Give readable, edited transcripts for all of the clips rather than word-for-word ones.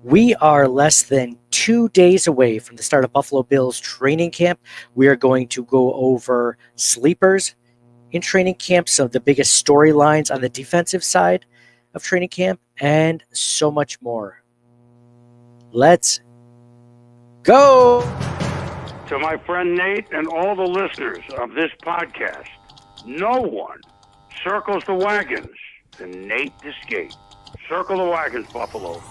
We are less than 2 days away from the start of Buffalo Bills training camp. We are going to go over sleepers in training camp, some of the biggest storylines on the defensive side of training camp, and so much more. Let's go! To my friend Nate and all the listeners of this podcast, no one circles the wagons than Nate Disgate. Circle the wagons, Buffalo.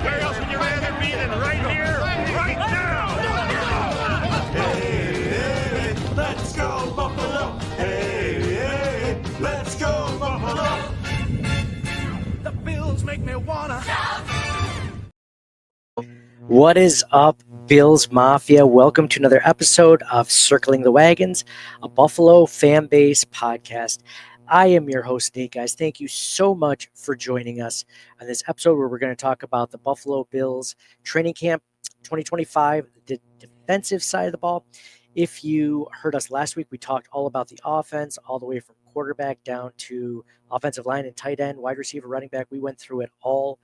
Where else would you rather be than right here, right now? Hey, let's go Buffalo! Hey, let's go Buffalo! The Bills make me wanna. What is up, Bills Mafia? Welcome to another episode of Circling the Wagons, a Buffalo fan base podcast. I am your host, Nate, guys. Thank you so much for joining us on this episode where we're going to talk about the Buffalo Bills training camp 2025, the defensive side of the ball. If you heard us last week, we talked all about the offense, all the way from quarterback down to offensive line and tight end, wide receiver, running back. We went through it all.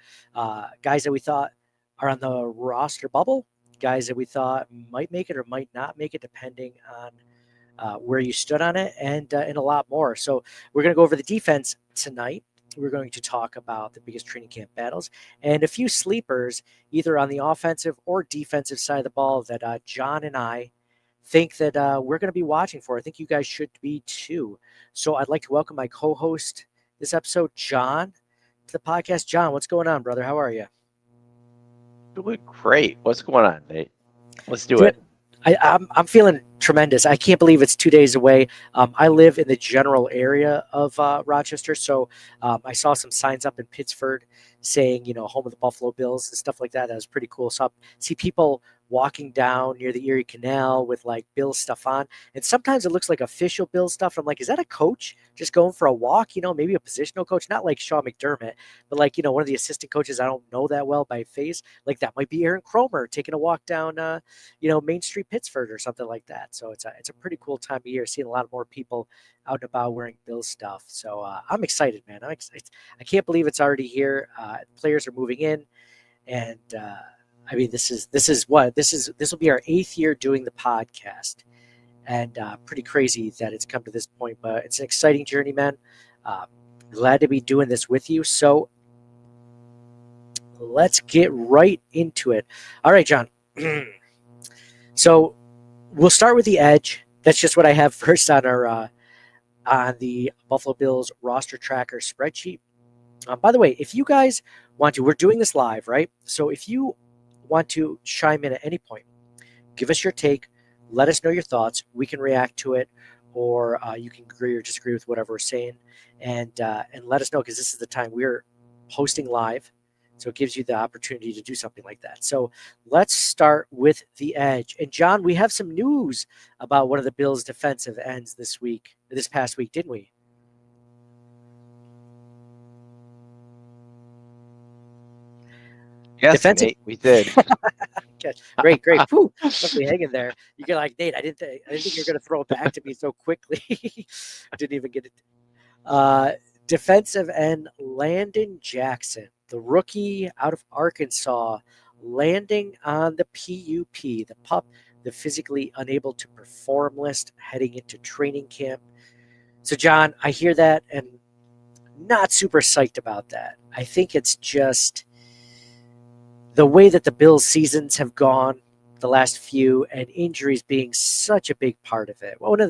Guys that we thought are on the roster bubble, guys that we thought might make it or might not make it, depending on where you stood on it, and a lot more. So we're going to go over the defense tonight. We're going to talk about the biggest training camp battles and a few sleepers, either on the offensive or defensive side of the ball, that John and I think that we're going to be watching for. I think you guys should be too. So I'd like to welcome my co-host this episode, John, to the podcast. John, what's going on, brother? How are you? Doing great. What's going on, Nate? Let's do it. I'm feeling tremendous. I can't believe it's 2 days away. I live in the general area of Rochester, so I saw some signs up in Pittsford saying, home of the Buffalo Bills and stuff like that. That was pretty cool. So I see people walking down near the Erie Canal with like Bills stuff on, and sometimes it looks like official Bills stuff. I'm like, is that a coach just going for a walk? Maybe a positional coach, not like Sean McDermott, but like one of the assistant coaches I don't know that well by face. Like that might be Aaron Cromer taking a walk down, Main Street Pittsford or something like that. So it's a pretty cool time of year. Seeing a lot more people out and about wearing Bills stuff. So I'm excited, man. I'm excited. I can't believe it's already here. Players are moving in, and this will be our 8th year doing the podcast, and pretty crazy that it's come to this point. But it's an exciting journey, man. Glad to be doing this with you. So let's get right into it. All right, John. So we'll start with the edge. That's just what I have first on our on the Buffalo Bills roster tracker spreadsheet. By the way, if you guys want to, we're doing this live, right? So if you want to chime in at any point, give us your take, let us know your thoughts. We can react to it, or you can agree or disagree with whatever we're saying, and let us know, because this is the time we're hosting live. So it gives you the opportunity to do something like that. So let's start with the edge. And John, we have some news about one of the Bills' defensive ends this past week, didn't we? Yes, Defensive. Nate, we did. Okay. Great. Whew, definitely hanging there. You're like, Nate, I didn't think you're going to throw it back to me so quickly. I didn't even get it. Defensive end Landon Jackson, the rookie out of Arkansas, landing on the PUP, the PUP, the physically unable to perform list, heading into training camp. So, John, I hear that and not super psyched about that. I think it's just the way that the Bills' seasons have gone, the last few, and injuries being such a big part of it. One of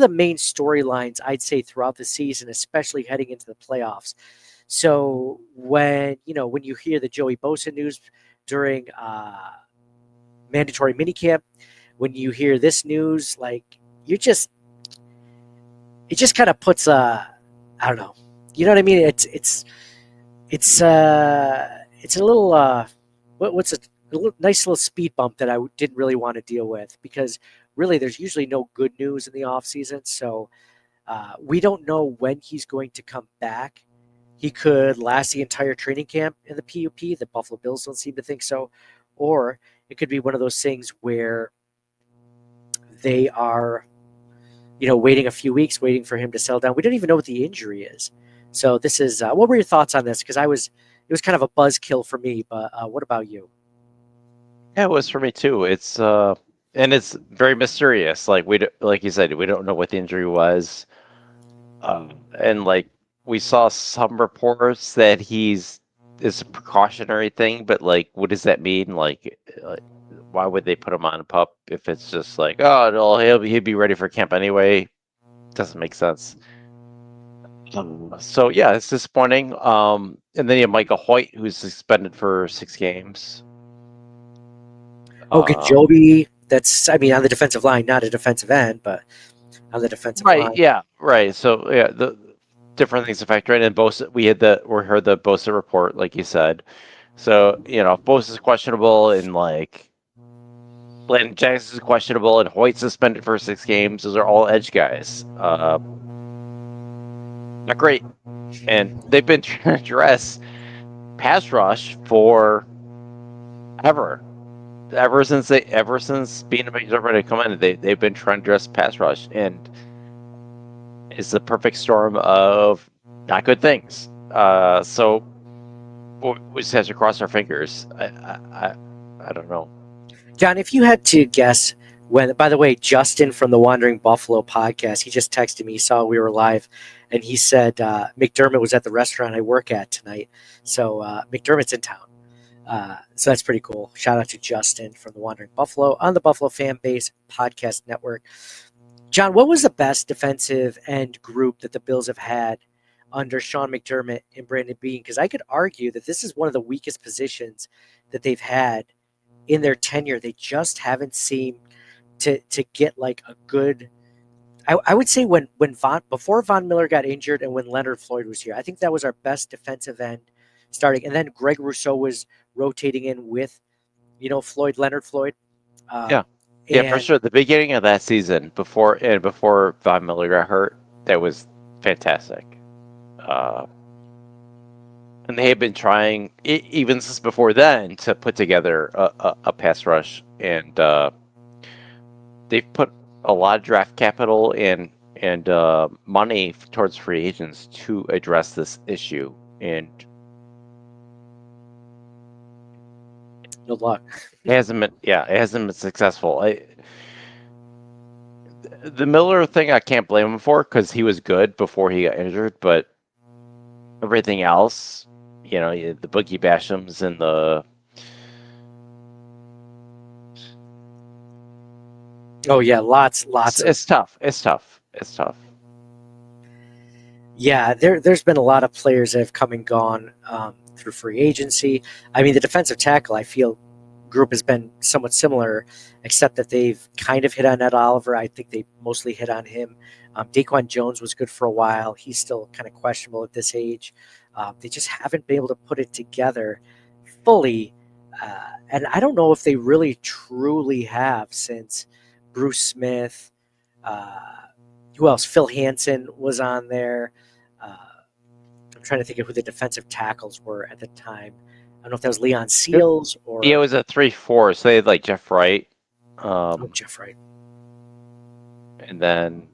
the main storylines, I'd say, throughout the season, especially heading into the playoffs. So when you hear the Joey Bosa news during mandatory minicamp, when you hear this news, like it just kind of puts I don't know, you know what I mean? It's a little what's a nice little speed bump that I didn't really want to deal with, because really there's usually no good news in the off season. So we don't know when he's going to come back. He could last the entire training camp in the PUP. The Buffalo Bills don't seem to think so. Or it could be one of those things where they are, waiting a few weeks, waiting for him to settle down. We don't even know what the injury is. So this is what were your thoughts on this? Because it was kind of a buzzkill for me, but what about you? Yeah, it was for me too. It's and it's very mysterious. Like like you said, we don't know what the injury was, and like we saw some reports that it's a precautionary thing, but like, what does that mean? Like why would they put him on a pup if it's just like, oh no, he'll be ready for camp anyway? Doesn't make sense. So yeah, it's disappointing. And then you have Michael Hoyt, who's suspended for 6 games. Ogunjobi, that's on the defensive line, not a defensive end, but on the defensive Right, line. yeah, right. So yeah, the different things to factor in. And Bosa, we heard the Bosa report, like you said. So if Bosa's questionable and like Landon Jackson is questionable and Hoyt suspended for 6 games, those are all edge guys. Not great. And they've been trying to address pass rush for ever since being a McDermott come in. They've been trying to address pass rush, and it's the perfect storm of not good things. So we just have to cross our fingers. I don't know. John, if you had to guess when, by the way, Justin from the Wandering Buffalo podcast, he just texted me, he saw we were live, and he said McDermott was at the restaurant I work at tonight. So McDermott's in town. So that's pretty cool. Shout out to Justin from the Wandering Buffalo on the Buffalo Fan Base Podcast Network. John, what was the best defensive end group that the Bills have had under Sean McDermott and Brandon Beane? Because I could argue that this is one of the weakest positions that they've had in their tenure. They just haven't seemed to get like a good. I would say before Von Miller got injured and when Leonard Floyd was here, I think that was our best defensive end starting. And then Greg Rousseau was rotating in with, Leonard Floyd. Yeah, for sure. The beginning of that season, before Von Miller got hurt, that was fantastic. And they had been trying, even since before then, to put together a pass rush, and they've put a lot of draft capital and money towards free agents to address this issue, and no luck. It hasn't been successful. The Miller thing, I can't blame him for, because he was good before he got injured, but everything else, the Boogie Bashams and the... Oh yeah, lots. It's tough. Yeah, there's been a lot of players that have come and gone through free agency. The defensive tackle, I feel, group has been somewhat similar, except that they've kind of hit on Ed Oliver. I think they mostly hit on him. Daquan Jones was good for a while. He's still kind of questionable at this age. They just haven't been able to put it together fully. And I don't know if they really truly have since Bruce Smith. Who else? Phil Hansen was on there. I'm trying to think of who the defensive tackles were at the time. I don't know if that was Leon Seals or... Yeah, it was a 3-4, so they had like Jeff Wright. Jeff Wright. And then...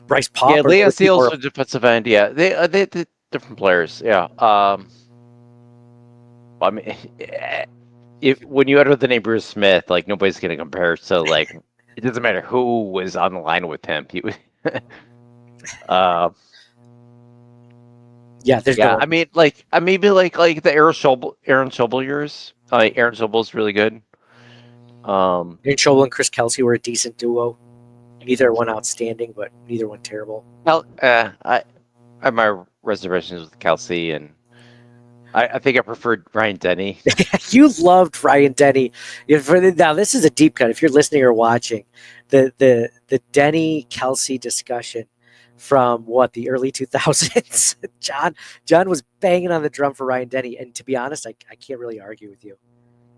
Bryce Pauper. Yeah, Leon Seals was defensive end, yeah. They different players, yeah. When you utter the name Bruce Smith, like, nobody's going to compare, so, like, it doesn't matter who was on the line with him. Yeah, there's no... maybe like the Aaron Schobel years. Aaron Schobel's really good. Aaron Schobel and Chris Kelsey were a decent duo. Neither one outstanding, but neither one terrible. I have my reservations with Kelsey, and I think I preferred Ryan Denny. You loved Ryan Denny. Now this is a deep cut. If you're listening or watching, the Denny Kelsey discussion from the early 2000s. John was banging on the drum for Ryan Denny, and to be honest, I can't really argue with you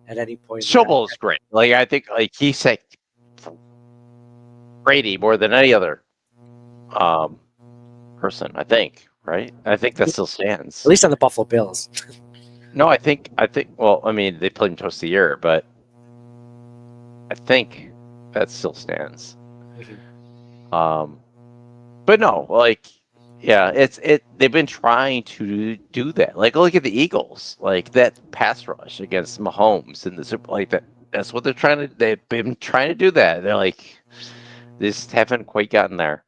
at any point. Schobel is great. Like, I think he's like Brady more than any other person. I think, right? I think that still stands. At least on the Buffalo Bills. No, I think. Well, they played him twice a year, but I think that still stands. Mm-hmm. But no, like, Yeah, they've been trying to do that. Like, look at the Eagles, like that pass rush against Mahomes in the Super, like that. That's what they're trying to. They've been trying to do that. They're like, they just haven't quite gotten there.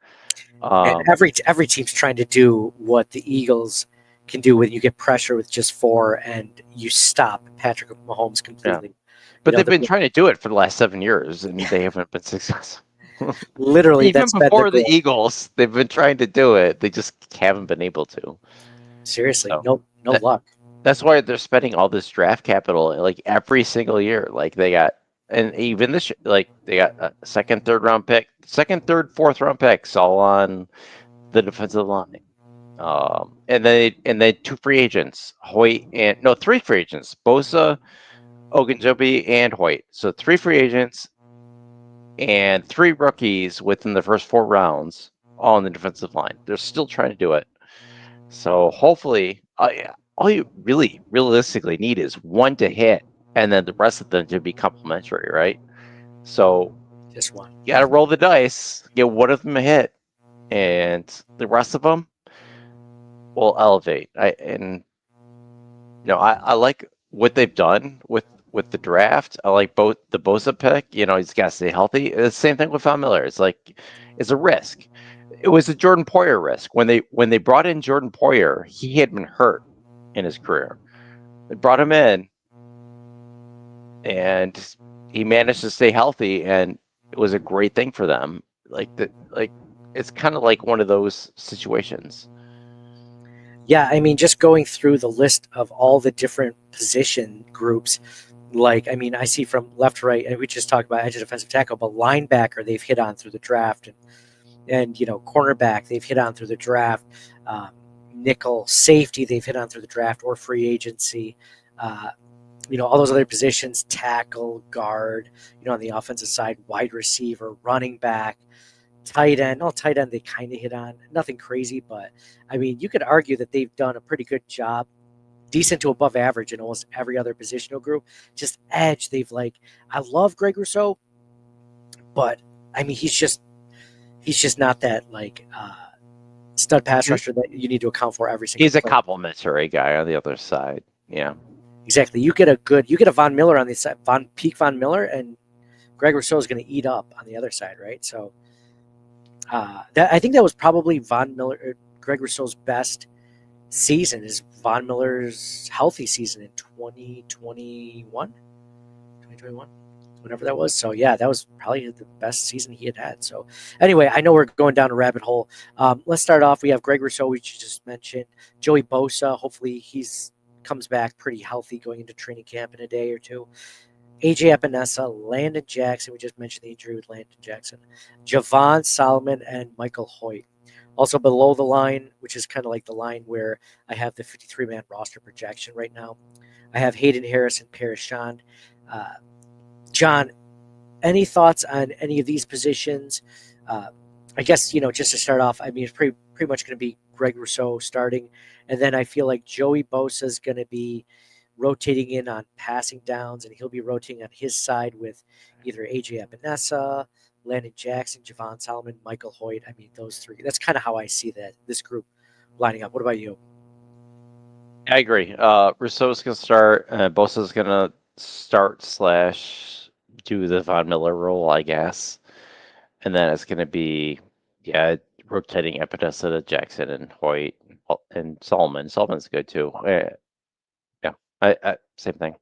And every team's trying to do what the Eagles can do when you get pressure with just 4 and you stop Patrick Mahomes completely. But they've been trying to do it for the last 7 years, and they haven't been successful. Literally, even that's before been the Eagles, they've been trying to do it. They just haven't been able to. Seriously, So, no luck. That's why they're spending all this draft capital like every single year. Like they got, and even this, like they got a second, third, fourth round picks all on the defensive line. And then 2 free agents, three free agents, Bosa, Ogunjobi, and Hoyt. So 3 free agents and 3 rookies within the first 4 rounds, all on the defensive line. They're still trying to do it. So hopefully, all you really realistically need is 1 to hit, and then the rest of them to be complementary, right? So just 1. You got to roll the dice, get one of them a hit, and the rest of them will elevate. I like what they've done with the draft. I like both the Bosa pick. He's got to stay healthy. The same thing with Von Miller. It's like it's a risk. It was a Jordan Poyer risk when they brought in Jordan Poyer. He had been hurt in his career. They brought him in, and he managed to stay healthy, and it was a great thing for them. It's kind of like one of those situations. Yeah, I mean, just going through the list of all the different position groups, I see from left to right, and we just talked about edge of defensive tackle, but linebacker they've hit on through the draft, and cornerback they've hit on through the draft, nickel, safety they've hit on through the draft or free agency, all those other positions, tackle, guard, on the offensive side, wide receiver, running back, tight end. Tight end they kind of hit on. Nothing crazy, but I mean, you could argue that they've done a pretty good job, decent to above average in almost every other positional group. Just edge, I love Greg Rousseau, but I mean, he's just not that stud pass rusher that you need to account for every single. He's a complimentary guy on the other side. Yeah, exactly. You get a Von Miller on the side, Von Miller, and Greg Rousseau is going to eat up on the other side, right? So. I think that was probably Greg Rousseau's best season is Von Miller's healthy season in 2021, whatever that was. So yeah, that was probably the best season he had. So anyway, I know we're going down a rabbit hole. Let's start off. We have Greg Rousseau, which you just mentioned. Joey Bosa, hopefully he's comes back pretty healthy going into training camp in a day or 2. AJ Epinesa, Landon Jackson. We just mentioned the injury with Landon Jackson. Javon Solomon and Michael Hoyt. Also below the line, which is kind of like the line where I have the 53-man roster projection right now. I have Hayden Harris and Paris Shand. John, any thoughts on any of these positions? I guess, just to start off, I mean, it's pretty much going to be Greg Rousseau starting. And then I feel like Joey Bosa is going to be rotating in on passing downs, and he'll be rotating on his side with either AJ Epinesa, Landon Jackson, Javon Solomon, Michael Hoyt. I mean, those 3. That's kind of how I see this group lining up. What about you? I agree. Rousseau's going to start. Bosa's going to start / do the Von Miller role, I guess. And then it's going to be, rotating Epinesa to Jackson and Hoyt and Solomon. Solomon's good too. Same thing.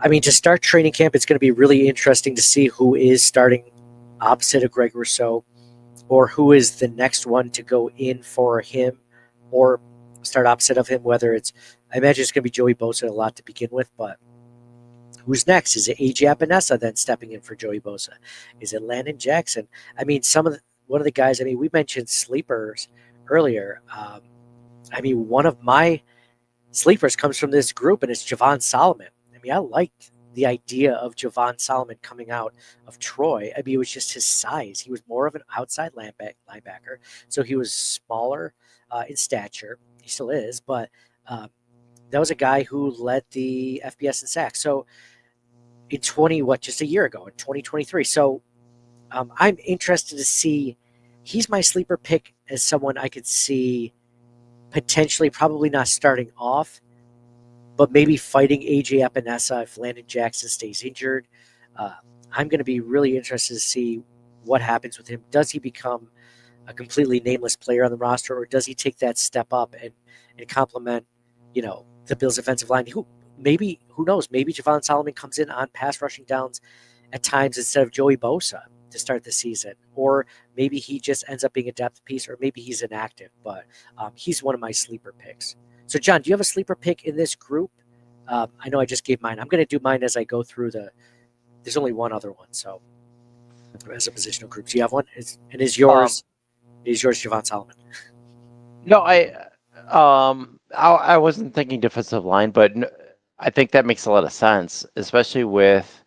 I mean, to start training camp, it's going to be really interesting to see who is starting opposite of Greg Rousseau, or who is the next one to go in for him or start opposite of him. Whether I imagine it's going to be Joey Bosa a lot to begin with, but who's next? Is it AJ Epinesa then stepping in for Joey Bosa? Is it Landon Jackson? I mean, one of the guys. I mean, we mentioned sleepers earlier. I mean, one of my sleepers comes from this group, and it's Javon Solomon. I mean, I liked the idea of Javon Solomon coming out of Troy. I mean, it was just his size. He was more of an outside linebacker, so he was smaller in stature. He still is, but that was a guy who led the FBS in sacks. So in just a year ago, in 2023. So I'm interested to see he's my sleeper pick as someone I could see potentially probably not starting off, but maybe fighting AJ Epinesa if Landon Jackson stays injured. I'm going to be really interested to see what happens with him. Does he become a completely nameless player on the roster, or does he take that step up and complement, the Bills' offensive line? Who knows? Maybe Javon Solomon comes in on pass rushing downs at times instead of Joey Bosa to start the season, or maybe he just ends up being a depth piece, or maybe he's inactive. But he's one of my sleeper picks. So, John, do you have a sleeper pick in this group? I know I just gave mine. I'm going to do mine as I go through there's only one other one. So, as a positional group, do you have one? Is yours Javon Solomon? No, I wasn't thinking defensive line, but I think that makes a lot of sense, especially with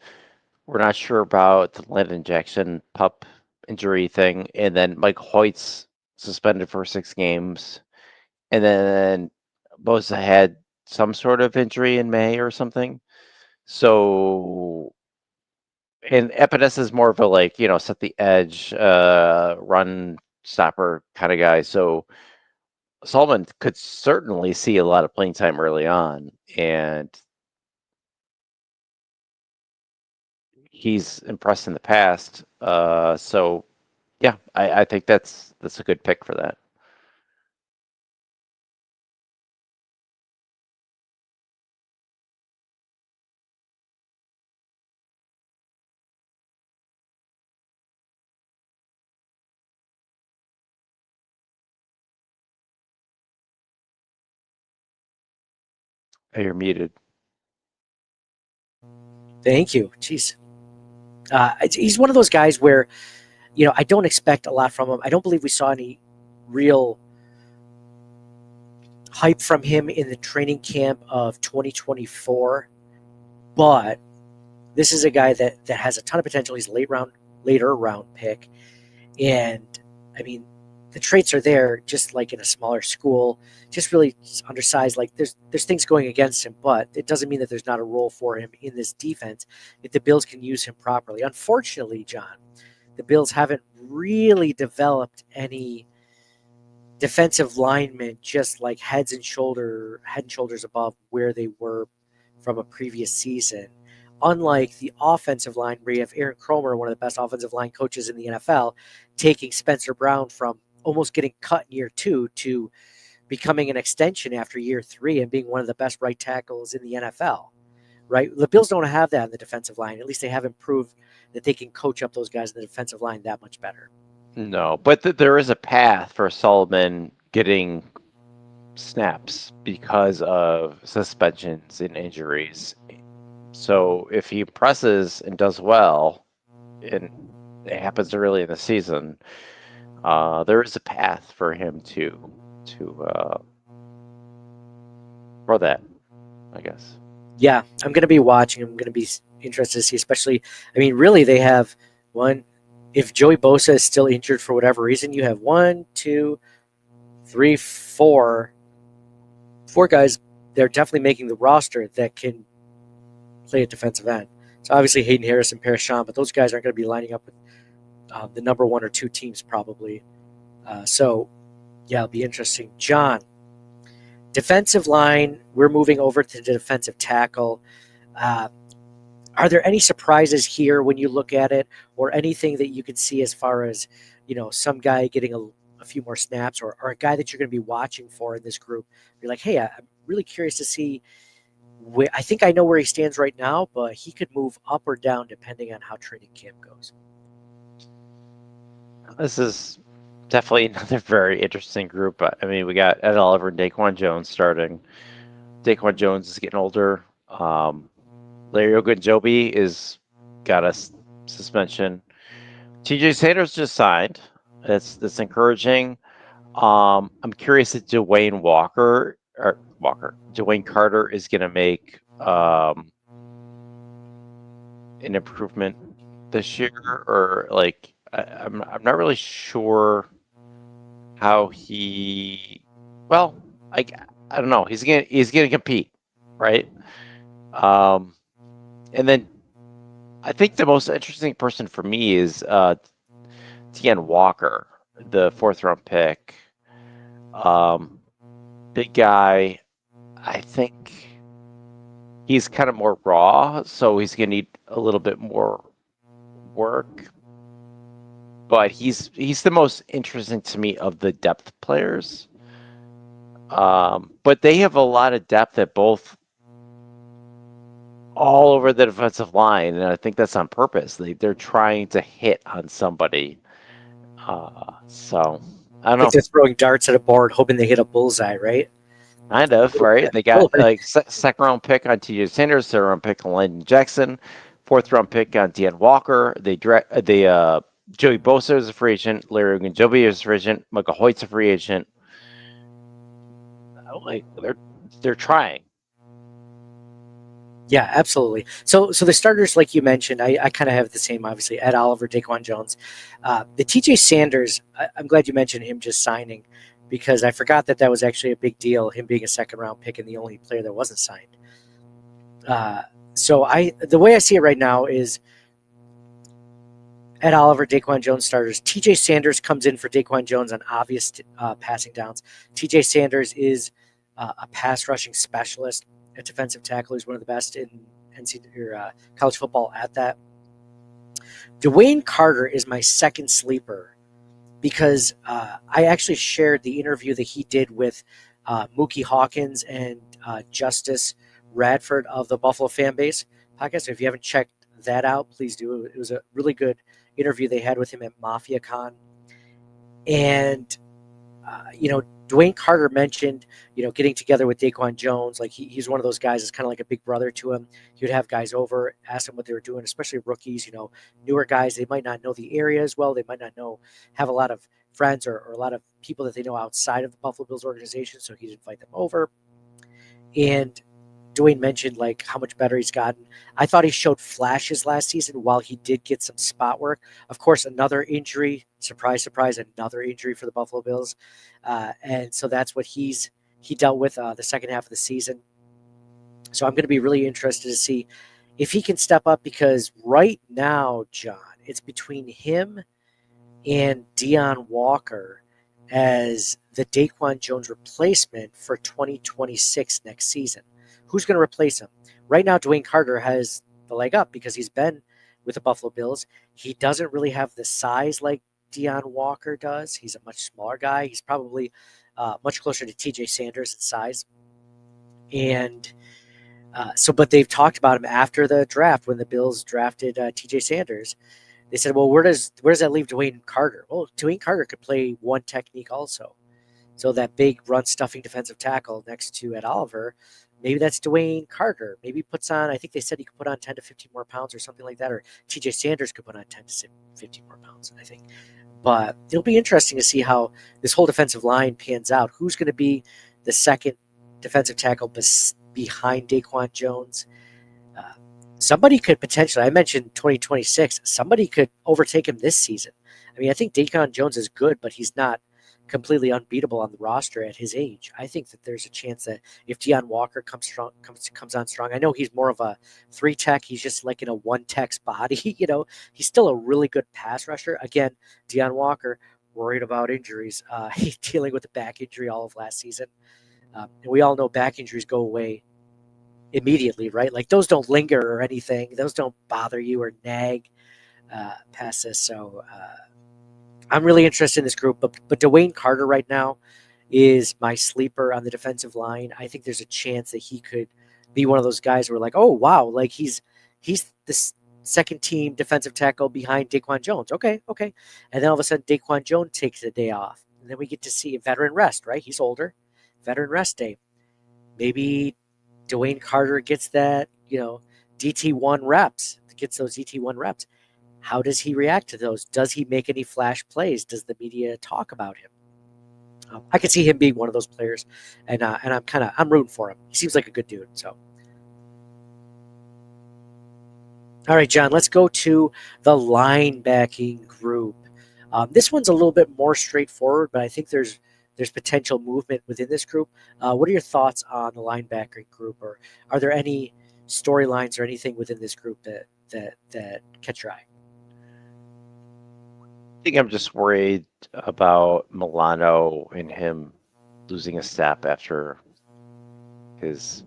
we're not sure about the Landon Jackson pup injury thing, and then Mike Hoyt's suspended for 6 games, and then Bosa had some sort of injury in May or something. So, and Epinesa is more of a set the edge, run stopper kind of guy. So Solomon could certainly see a lot of playing time early on, and he's impressed in the past. So yeah, I think that's a good pick for that. Oh, you're muted. Thank you. Jeez. He's one of those guys where, I don't expect a lot from him. I don't believe we saw any real hype from him in the training camp of 2024. But this is a guy that has a ton of potential. He's a later round pick. And, I mean, the traits are there, just like in a smaller school, just really undersized. Like there's things going against him, but it doesn't mean that there's not a role for him in this defense if the Bills can use him properly. Unfortunately, John, the Bills haven't really developed any defensive linemen just like head and shoulders above where they were from a previous season. Unlike the offensive line, where you have Aaron Kromer, one of the best offensive line coaches in the NFL, taking Spencer Brown from almost getting cut in year 2 to becoming an extension after year 3 and being one of the best right tackles in the NFL, right? The Bills don't have that on the defensive line. At least they haven't proved that they can coach up those guys in the defensive line that much better. No, but there is a path for Solomon getting snaps because of suspensions and injuries. So if he impresses and does well, and it happens early in the season, there is a path for him to for that, I guess. Yeah, I'm going to be watching. I'm going to be interested to see, especially, I mean, really they have one, if Joey Bosa is still injured for whatever reason, you have 1, 2, 3, 4 guys that are definitely making the roster that can play at defensive end. So obviously Hayden Harris and Parashon, but those guys aren't going to be lining up with the number 1 or 2 teams probably. So, yeah, it'll be interesting. John, defensive line, we're moving over to the defensive tackle. Are there any surprises here when you look at it, or anything that you could see as far as, some guy getting a few more snaps, or a guy that you're going to be watching for in this group? You're like, hey, I'm really curious to see I think I know where he stands right now, but he could move up or down depending on how training camp goes. This is definitely another very interesting group. I mean, we got Ed Oliver and Daquan Jones starting. Daquan Jones is getting older. Larry Ogunjobi is got a suspension. TJ Sanders just signed. That's encouraging. I'm curious if Dwayne Carter is going to make an improvement this year, or I'm not really sure how he. Well, I don't know. He's gonna compete, right? And then I think the most interesting person for me is Tian Walker. the 4th-round pick. Big guy. I think he's kind of more raw, so he's going to need a little bit more work. But he's the most interesting to me of the depth players. But they have a lot of depth at both, all over the defensive line, and I think that's on purpose. They're trying to hit on somebody. So I don't know. Like they're throwing darts at a board, hoping they hit a bullseye, right? Kind of, right? They got like 2nd-round pick on T.J. Sanders, 3rd-round pick on Landon Jackson, 4th-round pick on Deanne Walker. Joey Bosa is a free agent. Larry Ogunjobi is a free agent. Michael Hoyt's a free agent. Like they're trying. Yeah, absolutely. So the starters, like you mentioned, I kind of have the same, obviously, Ed Oliver, Daquan Jones. The TJ Sanders, I'm glad you mentioned him just signing, because I forgot that was actually a big deal, him being a 2nd-round pick and the only player that wasn't signed. So the way I see it right now is Ed Oliver, Daquan Jones starters. TJ Sanders comes in for Daquan Jones on obvious passing downs. TJ Sanders is a pass rushing specialist at defensive tackle. He's one of the best in college football at that. DeWayne Carter is my second sleeper because I actually shared the interview that he did with Mookie Hawkins and Justice Radford of the Buffalo Fan Base podcast. So if you haven't checked that out, please do. It was a really good interview they had with him at MafiaCon. And, DeWayne Carter mentioned, getting together with Daquan Jones. Like he's one of those guys that's kind of like a big brother to him. He would have guys over, ask them what they were doing, especially rookies, newer guys. They might not know the area as well. They might not have a lot of friends or a lot of people that they know outside of the Buffalo Bills organization. So he'd invite them over. And Dwayne mentioned like how much better he's gotten. I thought he showed flashes last season while he did get some spot work. Of course, another injury, surprise, surprise, another injury for the Buffalo Bills. And so that's what he dealt with the second half of the season. So I'm going to be really interested to see if he can step up, because right now, John, it's between him and Deanne Walker as the Daquan Jones replacement for 2026 next season. Who's going to replace him? Right now, DeWayne Carter has the leg up because he's been with the Buffalo Bills. He doesn't really have the size like Deanne Walker does. He's a much smaller guy. He's probably much closer to TJ Sanders in size. And but they've talked about him after the draft when the Bills drafted TJ Sanders. They said, well, where does that leave DeWayne Carter? Well, DeWayne Carter could play one technique also. So that big run-stuffing defensive tackle next to Ed Oliver, maybe that's DeWayne Carter. Maybe he puts on, I think they said he could put on 10 to 15 more pounds or something like that, or TJ Sanders could put on 10 to 15 more pounds, I think. But it'll be interesting to see how this whole defensive line pans out. Who's going to be the second defensive tackle behind Daquan Jones? Somebody could potentially, I mentioned 2026, somebody could overtake him this season. I mean, I think Daquan Jones is good, but he's not completely unbeatable on the roster at his age. I think that there's a chance that if Deanne Walker comes on strong, I know he's more of a 3-tech. He's just like in a 1-tech's body. He's still a really good pass rusher. Again, Deanne Walker worried about injuries. He's dealing with a back injury all of last season. And we all know back injuries go away immediately, right? Like those don't linger or anything. Those don't bother you or nag past this. So I'm really interested in this group. But DeWayne Carter right now is my sleeper on the defensive line. I think there's a chance that he could be one of those guys who are like, oh, wow, like he's the second team defensive tackle behind Daquan Jones. Okay. And then all of a sudden Daquan Jones takes a day off. And then we get to see a veteran rest, right? He's older. Veteran rest day. Maybe DeWayne Carter gets that, DT1 reps, gets those DT1 reps. How does he react to those? Does he make any flash plays? Does the media talk about him? I could see him being one of those players, and I'm rooting for him. He seems like a good dude. So, all right, John, let's go to the linebacking group. This one's a little bit more straightforward, but I think there's potential movement within this group. What are your thoughts on the linebacking group, or are there any storylines or anything within this group that catch your eye? I think I'm just worried about Milano and him losing a step after his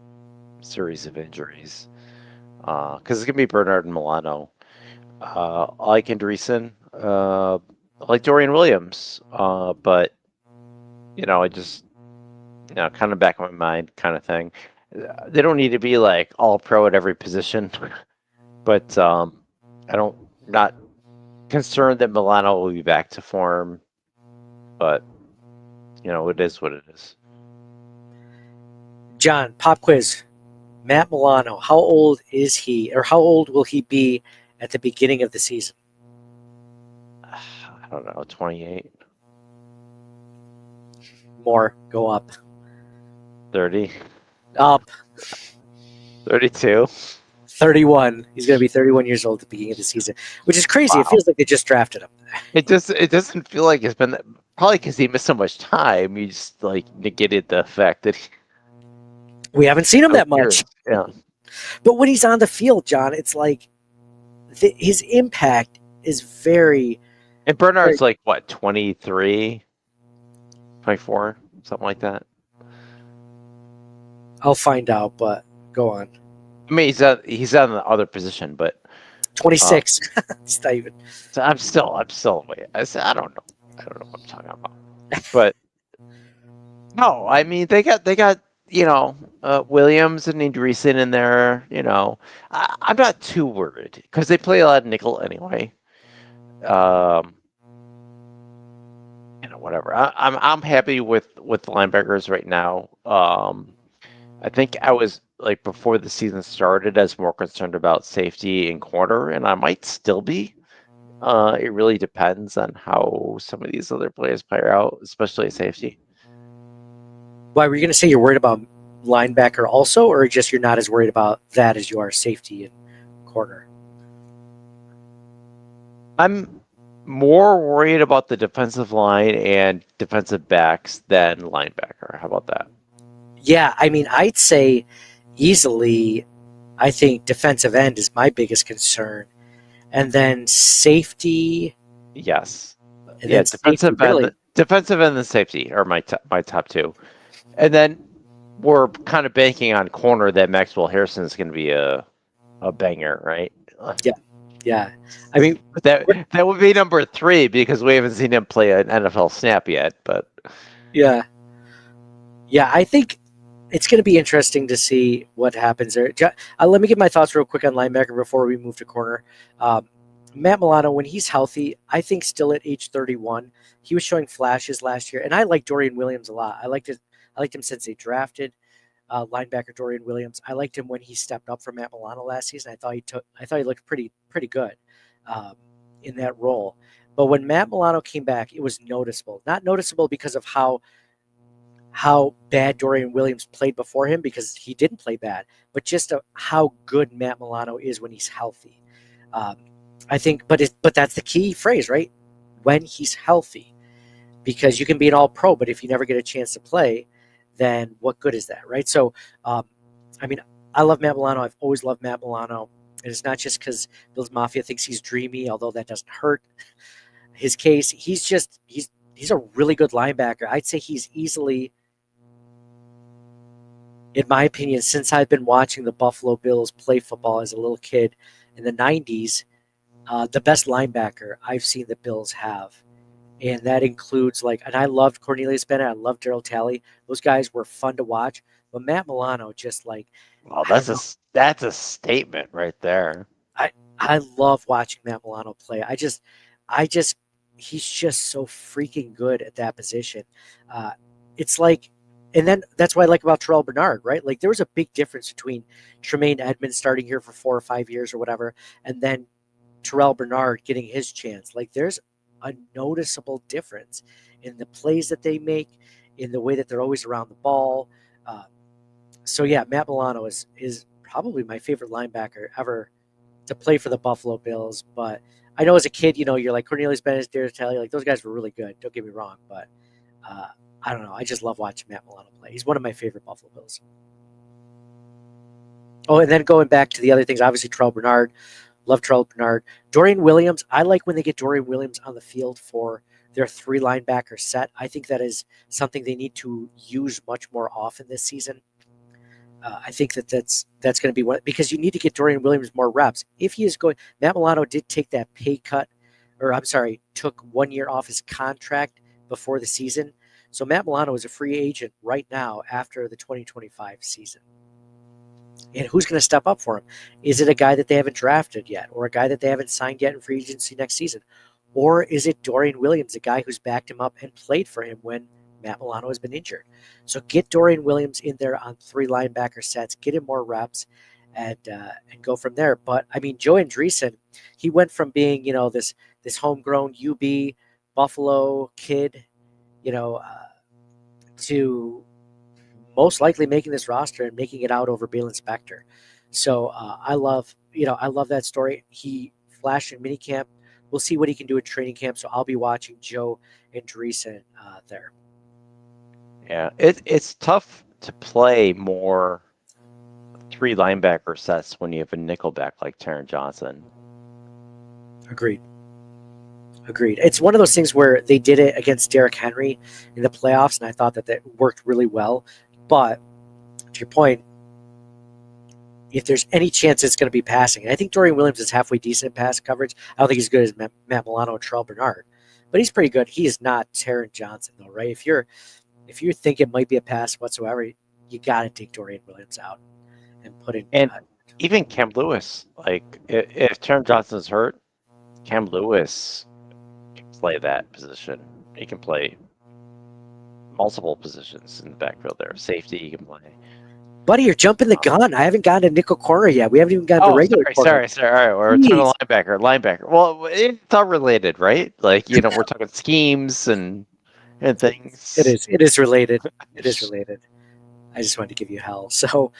series of injuries. Because it's gonna be Bernard and Milano. I like Andreessen. I like Dorian Williams. But I just kind of back of my mind kind of thing. They don't need to be like all pro at every position, but not concerned that Milano will be back to form. But it is what it is. John, pop quiz. Matt Milano, how old is he, or how old will he be at the beginning of the season? I don't know, 28, More, go up. 30, Up. 32. 31. He's going to be 31 years old at the beginning of the season, which is crazy. Wow. It feels like they just drafted him. It doesn't feel like it's been probably because he missed so much time. You just like negated the fact that We haven't seen him that much. Yeah. But when he's on the field, John, it's like his impact is very... And Bernard's like, what, 23, 24, something like that? I'll find out, but go on. I mean, he's on the other position, but 26. It's not even... so I'm still wait. I don't know what I'm talking about. But no, I mean they got Williams and Andreessen in there. I'm not too worried because they play a lot of nickel anyway. Whatever. I'm happy with the linebackers right now. I think I was like before the season started, I was more concerned about safety and corner, and I might still be. It really depends on how some of these other players play out, especially safety. Why were you going to say you're worried about linebacker also, or just you're not as worried about that as you are safety and corner? I'm more worried about the defensive line and defensive backs than linebacker. How about that? Yeah, I mean, I'd say easily, I think defensive end is my biggest concern. And then safety. Yes. And Yeah, then defensive end and safety are my top two. And then we're kind of banking on corner that Maxwell Harrison is going to be a banger, right? Yeah. I mean, that would be number 3 because we haven't seen him play an NFL snap yet. But yeah, I think it's going to be interesting to see what happens there. Let me give my thoughts real quick on linebacker before we move to corner. Matt Milano, when he's healthy, I think still at age 31, he was showing flashes last year, and I like Dorian Williams a lot. I liked him since they drafted linebacker Dorian Williams. I liked him when he stepped up for Matt Milano last season. I thought he looked pretty good in that role. But when Matt Milano came back, it was noticeable. Not noticeable because of how bad Dorian Williams played before him, because he didn't play bad, but just how good Matt Milano is when he's healthy. I think, but that's the key phrase, right? When he's healthy, because you can be an all-pro, but if you never get a chance to play, then what good is that, right? So, I mean, I love Matt Milano. I've always loved Matt Milano. And it's not just because Bills Mafia thinks he's dreamy, although that doesn't hurt his case. He's a really good linebacker. I'd say he's easily, in my opinion, since I've been watching the Buffalo Bills play football as a little kid in the 90s, the best linebacker I've seen the Bills have. And that includes and I loved Cornelius Bennett. I loved Darryl Talley. Those guys were fun to watch. But Matt Milano just well, that's a statement right there. I love watching Matt Milano play. He's just so freaking good at that position. It's and then that's what I like about Terrell Bernard, right? Like there was a big difference between Tremaine Edmonds starting here for 4 or 5 years or whatever, and then Terrell Bernard getting his chance. Like there's a noticeable difference in the plays that they make, in the way that they're always around the ball. So yeah, Matt Milano is probably my favorite linebacker ever to play for the Buffalo Bills. But I know as a kid, you're like Cornelius Bennett, Darryl Talley, like those guys were really good. Don't get me wrong, but I don't know. I just love watching Matt Milano play. He's one of my favorite Buffalo Bills. Oh, and then going back to the other things, obviously Terrell Bernard. Love Terrell Bernard. Dorian Williams. I like when they get Dorian Williams on the field for their 3 linebacker set. I think that is something they need to use much more often this season. I think that's going to be one, because you need to get Dorian Williams more reps. If he is going, Matt Milano did take that pay cut, or I'm sorry, took 1 year off his contract before the season. So Matt Milano is a free agent right now after the 2025 season. And who's going to step up for him? Is it a guy that they haven't drafted yet, or a guy that they haven't signed yet in free agency next season? Or is it Dorian Williams, a guy who's backed him up and played for him when Matt Milano has been injured? So get Dorian Williams in there on 3 linebacker sets, get him more reps, and go from there. But I mean, Joe Andreessen, he went from being, this homegrown UB Buffalo kid, to most likely making this roster and making it out over Balen Spector. So I love that story. He flashed in minicamp. We'll see what he can do at training camp. So I'll be watching Joe Andreessen there. Yeah, it's tough to play more 3 linebacker sets when you have a nickelback like Taron Johnson. Agreed. It's one of those things where they did it against Derrick Henry in the playoffs, and I thought that worked really well. But to your point, if there's any chance it's going to be passing, and I think Dorian Williams is halfway decent pass coverage. I don't think he's good as Matt Milano or Terrell Bernard, but he's pretty good. He is not Taron Johnson, though, right? If you think it might be a pass whatsoever, you got to take Dorian Williams out and put in. And even Cam Lewis, like if Taron Johnson's hurt, Cam Lewis can play that position. He can play multiple positions in the backfield there. Safety, he can play. Buddy, you're jumping the gun. I haven't gotten to nickel corner yet. We haven't even gotten to regular corner. Sorry. All right, we're talking linebacker. Well, it's all related, right? Like, we're talking schemes and things. It is related. It is related. I just wanted to give you hell. So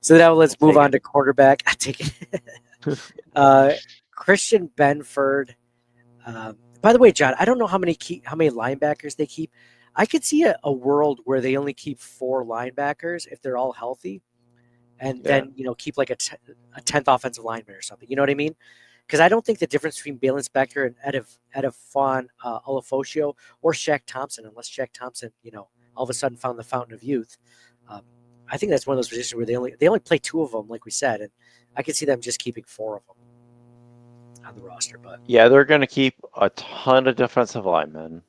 now let's move on to quarterback. I take it. Christian Benford. By the way, John, I don't know how many linebackers they keep. I could see a world where they only keep 4 linebackers if they're all healthy, and then keep like a 10th offensive lineman or something. You know what I mean? Because I don't think the difference between Balen Spector and Edafon Olafosio or Shaq Thompson, unless Shaq Thompson, all of a sudden found the fountain of youth. I think that's one of those positions where they only play 2 of them, like we said, and I could see them just keeping 4 of them on the roster. But yeah, they're going to keep a ton of defensive linemen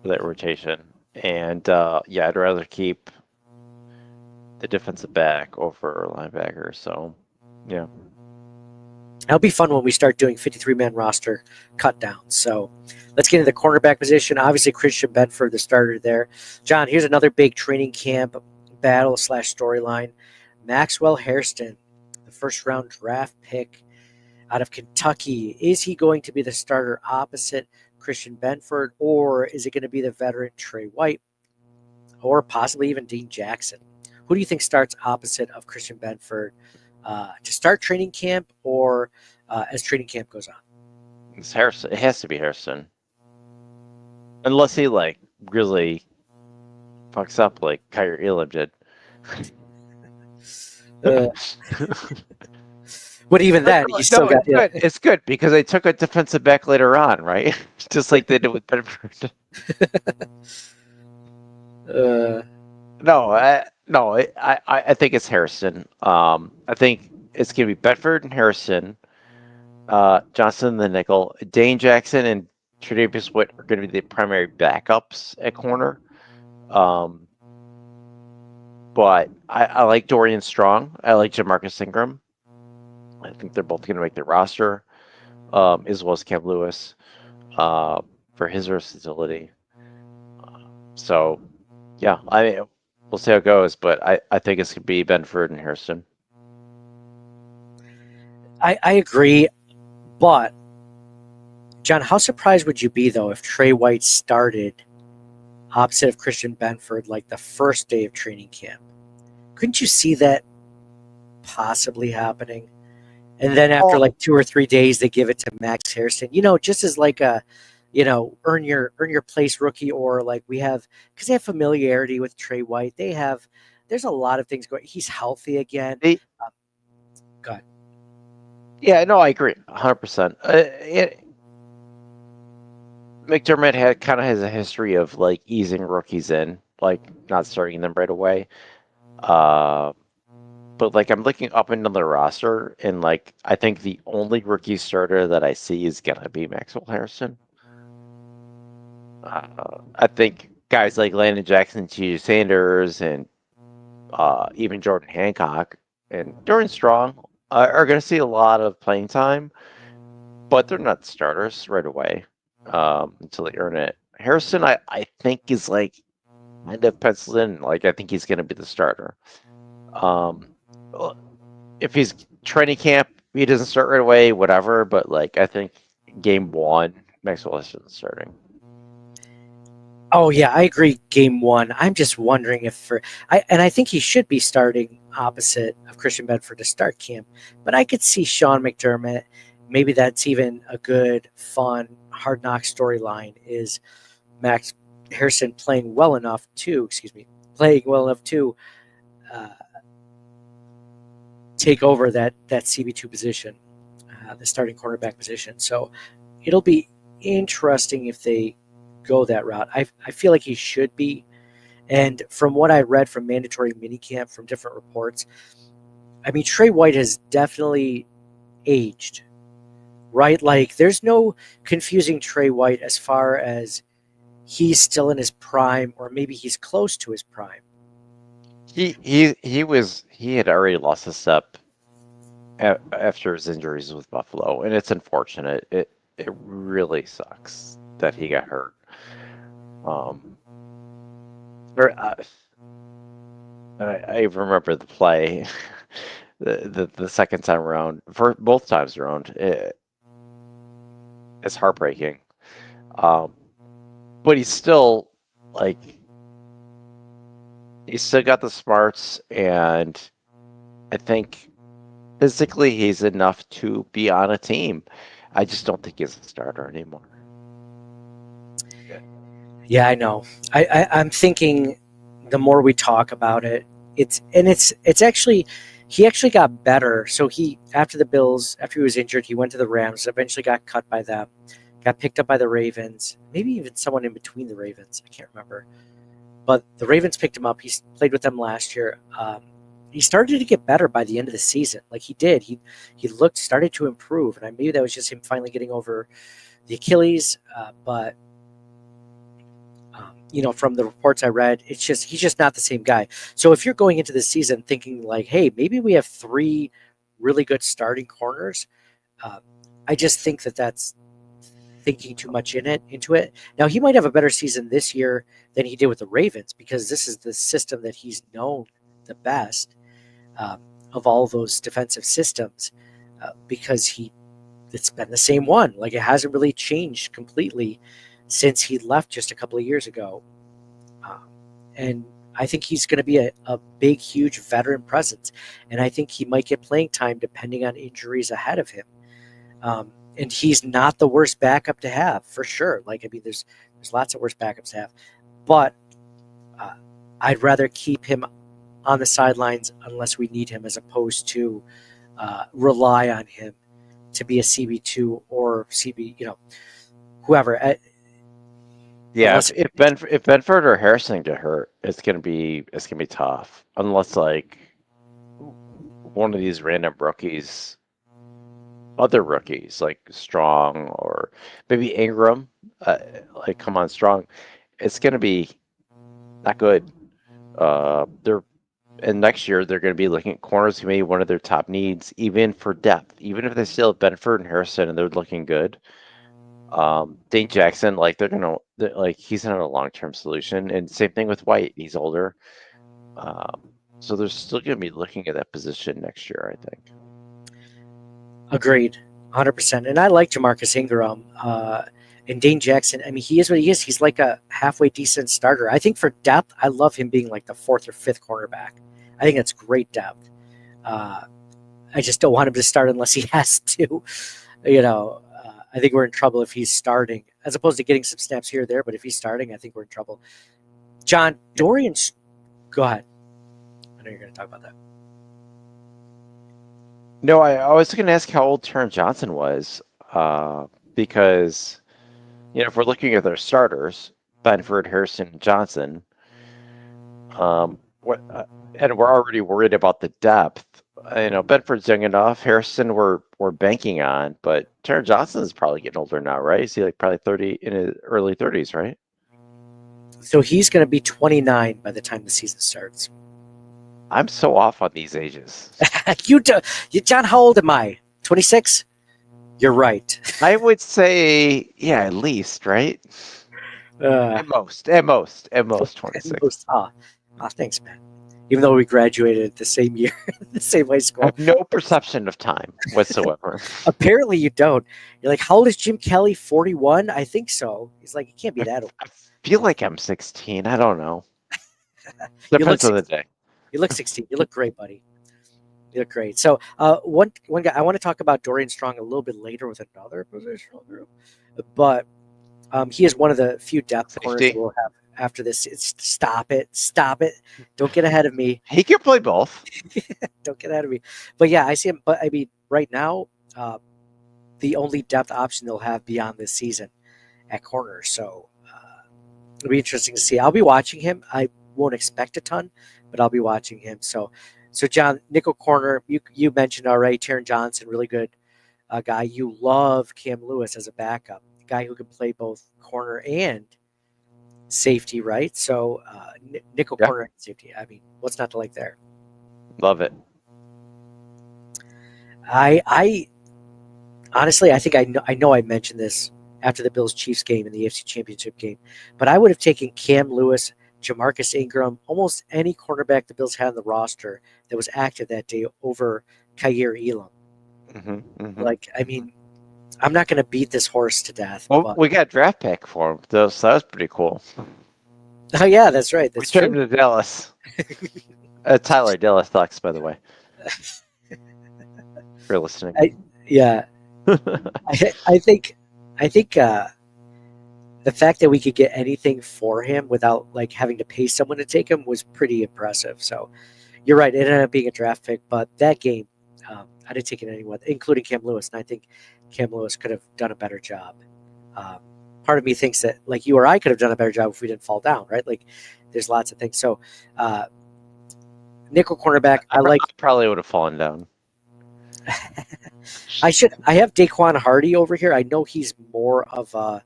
for that rotation. And I'd rather keep the defensive back over linebacker. So, yeah. It'll be fun when we start doing 53-man roster cut down. So let's get into the cornerback position. Obviously, Christian Benford, the starter there. John, here's another big training camp battle / storyline. Maxwell Hairston, the first-round draft pick out of Kentucky. Is he going to be the starter opposite Christian Benford, or is it going to be the veteran Trey White, or possibly even Dean Jackson? Who do you think starts opposite of Christian Benford to start training camp, or as training camp goes on? It's Hairston. It has to be Hairston, unless he really fucks up like Kyrie Elam did. But even then, you still got it. It's good because they took a defensive back later on, right? Just like they did with Benford. I think it's Hairston. I think it's gonna be Benford and Harrison, Johnson the nickel, Dane Jackson and Tre'Davious White are gonna be the primary backups at corner. But I like Dorian Strong. I like Jamarcus Ingram. I think they're both going to make the roster, as well as Cam Lewis, for his versatility. So, yeah, we'll see how it goes, but I think it's going to be Benford and Hairston. I agree, but, John, how surprised would you be, though, if Trey White started opposite of Christian Benford like the first day of training camp? Couldn't you see that possibly happening? And then after 2 or 3 days, they give it to Max Hairston, just as like a, earn your place rookie, or like because they have familiarity with Trey White. There's a lot of things going. He's healthy again. Go ahead. Yeah, no, I agree 100%. McDermott has a history of like easing rookies in, like not starting them right away. But like I'm looking up into the roster, and like I think the only rookie starter that I see is gonna be Maxwell Harrison. I think guys like Landon Jackson, T.J. Sanders, and even Jordan Hancock and Jordan Strong are going to see a lot of playing time, but they're not starters right away until they earn it. Harrison, I think is like kind of penciled in. Like I think he's going to be the starter. If he's training camp, he doesn't start right away, whatever. But like I think game one, Maxwell isn't starting. Oh yeah, I agree. Game one. I'm just wondering if I think he should be starting opposite of Christian Bedford to start camp, but I could see Sean McDermott. Maybe that's even a good, fun, hard knock storyline. Is Max Harrison playing well enough to take over that CB2 position, the starting cornerback position. So it'll be interesting if they go that route. I feel like he should be. And from what I read from mandatory minicamp from different reports, I mean, Trey White has definitely aged, right? Like there's no confusing Trey White as far as he's still in his prime or maybe he's close to his prime. He had already lost a step after his injuries with Buffalo, and it's unfortunate. It really sucks that he got hurt. I remember the play, the second time around, for both times around. It's heartbreaking, but he's still got the smarts, and I think physically he's enough to be on a team. I just don't think he's a starter anymore. Yeah, I know. I'm thinking the more we talk about it, it's actually he actually got better. So after the Bills, after he was injured, he went to the Rams, eventually got cut by them, got picked up by the Ravens, maybe even someone in between the Ravens. I can't remember. But the Ravens picked him up. He played with them last year. He started to get better by the end of the season. Like he did. He started to improve. And maybe that was just him finally getting over the Achilles. But from the reports I read, he's just not the same guy. So if you're going into the season thinking like, hey, maybe we have 3 really good starting corners, I just think that's thinking too much into it. Now he might have a better season this year than he did with the Ravens because this is the system that he's known the best of all those defensive systems because it's been the same one. Like it hasn't really changed completely since he left just a couple of years ago. And I think he's going to be a big, huge veteran presence. And I think he might get playing time depending on injuries ahead of him. And he's not the worst backup to have, for sure. Like, I mean, there's lots of worse backups to have. But I'd rather keep him on the sidelines unless we need him as opposed to rely on him to be a CB2 or CB, whoever. Yeah, if Benford or Harrison get hurt, it's gonna be tough. Unless like one of these random rookies, other rookies like Strong or maybe Ingram, come on Strong, it's gonna be not good. And next year they're gonna be looking at corners who may be one of their top needs, even for depth. Even if they still have Benford and Harrison and they're looking good. Dane Jackson, he's not a long-term solution, and same thing with White. He's older, so they're still going to be looking at that position next year, I think. Agreed, 100%. And I like Jamarcus Ingram and Dane Jackson. I mean, he is what he is. He's like a halfway decent starter. I think for depth, I love him being like the 4th or 5th cornerback. I think that's great depth. I just don't want him to start unless he has to, I think we're in trouble if he's starting, as opposed to getting some snaps here or there. But if he's starting, I think we're in trouble. John, Dorian, go ahead. I know you're going to talk about that. No, I was going to ask how old Taron Johnson was, because if we're looking at their starters, Benford, Harrison, Johnson, and we're already worried about the depth. Benford's young enough. Harrison, we're banking on, but Taron Johnson is probably getting older now, right? Is he like probably 30 in his early 30s, right? So he's going to be 29 by the time the season starts. I'm so off on these ages. John, how old am I? 26? You're right. I would say, yeah, at least, right? At most 26. Thanks, man. Even though we graduated the same year, the same high I school. have no perception of time whatsoever. Apparently you don't. You're like, how old is Jim Kelly? 41? I think so. He's like, he can't be that old. I feel like I'm 16. I don't know. You Depends look on the day. You look 16. You look great, buddy. You look great. So one guy, I want to talk about Dorian Strong a little bit later with another positional group, but he is one of the few depth corners Safety. we'll have after this. Stop it. Don't get ahead of me. He can play both. Don't get ahead of me. But yeah, I see him. But I mean, right now, the only depth option they'll have beyond this season at corner. So it'll be interesting to see. I'll be watching him. I won't expect a ton, but I'll be watching him. So John, nickel corner, you mentioned already, Taron Johnson, really good guy. You love Cam Lewis as a backup, a guy who can play both corner and safety, right? So nickel Yeah. corner and safety. I mean, what's not to like there? Love it. I honestly, I think I know I mentioned this after the Bills-Chiefs game in the AFC Championship game, but I would have taken Cam Lewis, Jamarcus Ingram, almost any cornerback the Bills had on the roster that was active that day over Kaiir Elam. Like, I mean, I'm not going to beat this horse to death. Well, but- we got a draft pick for him, though, so that was pretty cool. Oh yeah, that's right. We That's turned true. him to Dallas. Tyler Dallas Thucks, by the way. If you're listening. Yeah, I think the fact that we could get anything for him without like having to pay someone to take him was pretty impressive. So you're right. It ended up being a draft pick, but that game, I'd have taken anyone, including Cam Lewis. And I think Cam Lewis could have done a better job. Part of me thinks that like you or I could have done a better job if we didn't fall down, right? Like there's lots of things. So nickel cornerback, I like. Probably would have fallen down. I have Daquan Hardy over here. I know he's more of a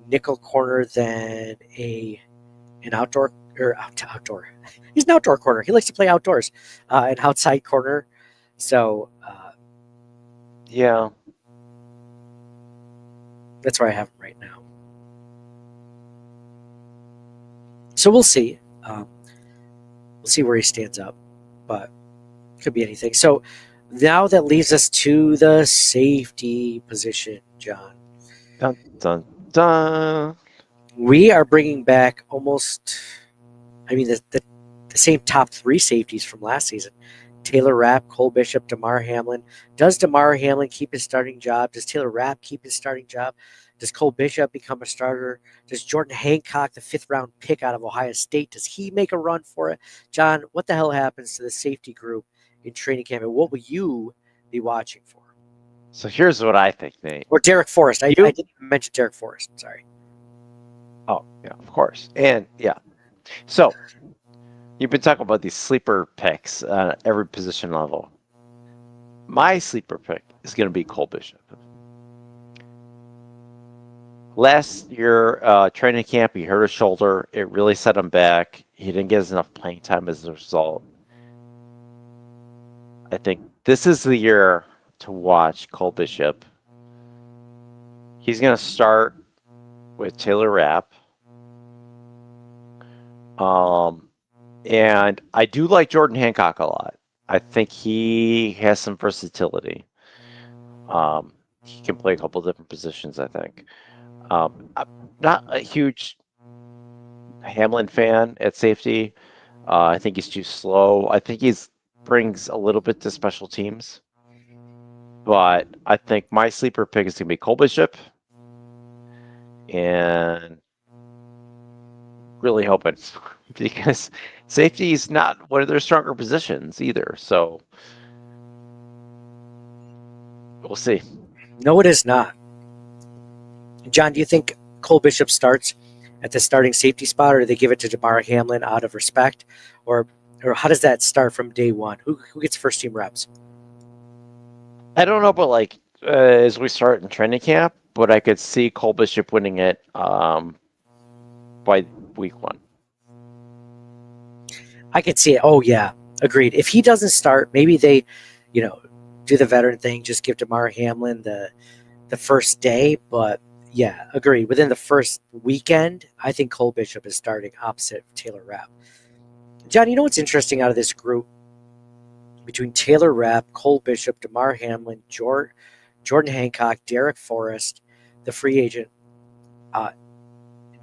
nickel corner than an outdoor or outdoor. He's an outdoor corner. He likes to play outdoors, an outside corner. So Yeah. that's where I have him right now. So we'll see. We'll see where he stands up, but could be anything. So now that leaves us to the safety position, John. Dun, dun, dun. We are bringing back almost, I mean, the same top three safeties from last season. Taylor Rapp, Cole Bishop, Damar Hamlin. Does Damar Hamlin keep his starting job? Does Taylor Rapp keep his starting job? Does Cole Bishop become a starter? Does Jordan Hancock, the 5th-round pick out of Ohio State, does he make a run for it? John, what the hell happens to the safety group in training camp, and what will you be watching for? So here's what I think, Nate. Or Derek Forrest. I didn't even mention Derek Forrest. Sorry. Oh, yeah, of course. And yeah. So you've been talking about these sleeper picks at every position level. My sleeper pick is going to be Cole Bishop. Last year, training camp, he hurt his shoulder. It really set him back. He didn't get enough playing time as a result. I think this is the year to watch Cole Bishop. He's going to start with Taylor Rapp. And I do like Jordan Hancock a lot. I think he has some versatility. He can play a couple different positions, I think. I'm not a huge Hamlin fan at safety. I think he's too slow. I think he brings a little bit to special teams. But I think my sleeper pick is going to be Cole Bishop. And really hoping, because safety is not one of their stronger positions either. So we'll see. No, it is not. John, do you think Cole Bishop starts at the starting safety spot, or do they give it to Damar Hamlin out of respect, or how does that start from day one? Who gets first team reps? I don't know, but like as we start in training camp, but I could see Cole Bishop winning it by week 1. I could see it. Oh yeah, agreed. If he doesn't start, maybe they, do the veteran thing, just give Damar Hamlin the first day. But yeah, agree. Within the first weekend, I think Cole Bishop is starting opposite Taylor Rapp. John, you know what's interesting out of this group? Between Taylor Rapp, Cole Bishop, Damar Hamlin, Jordan Hancock, Derek Forrest, the free agent,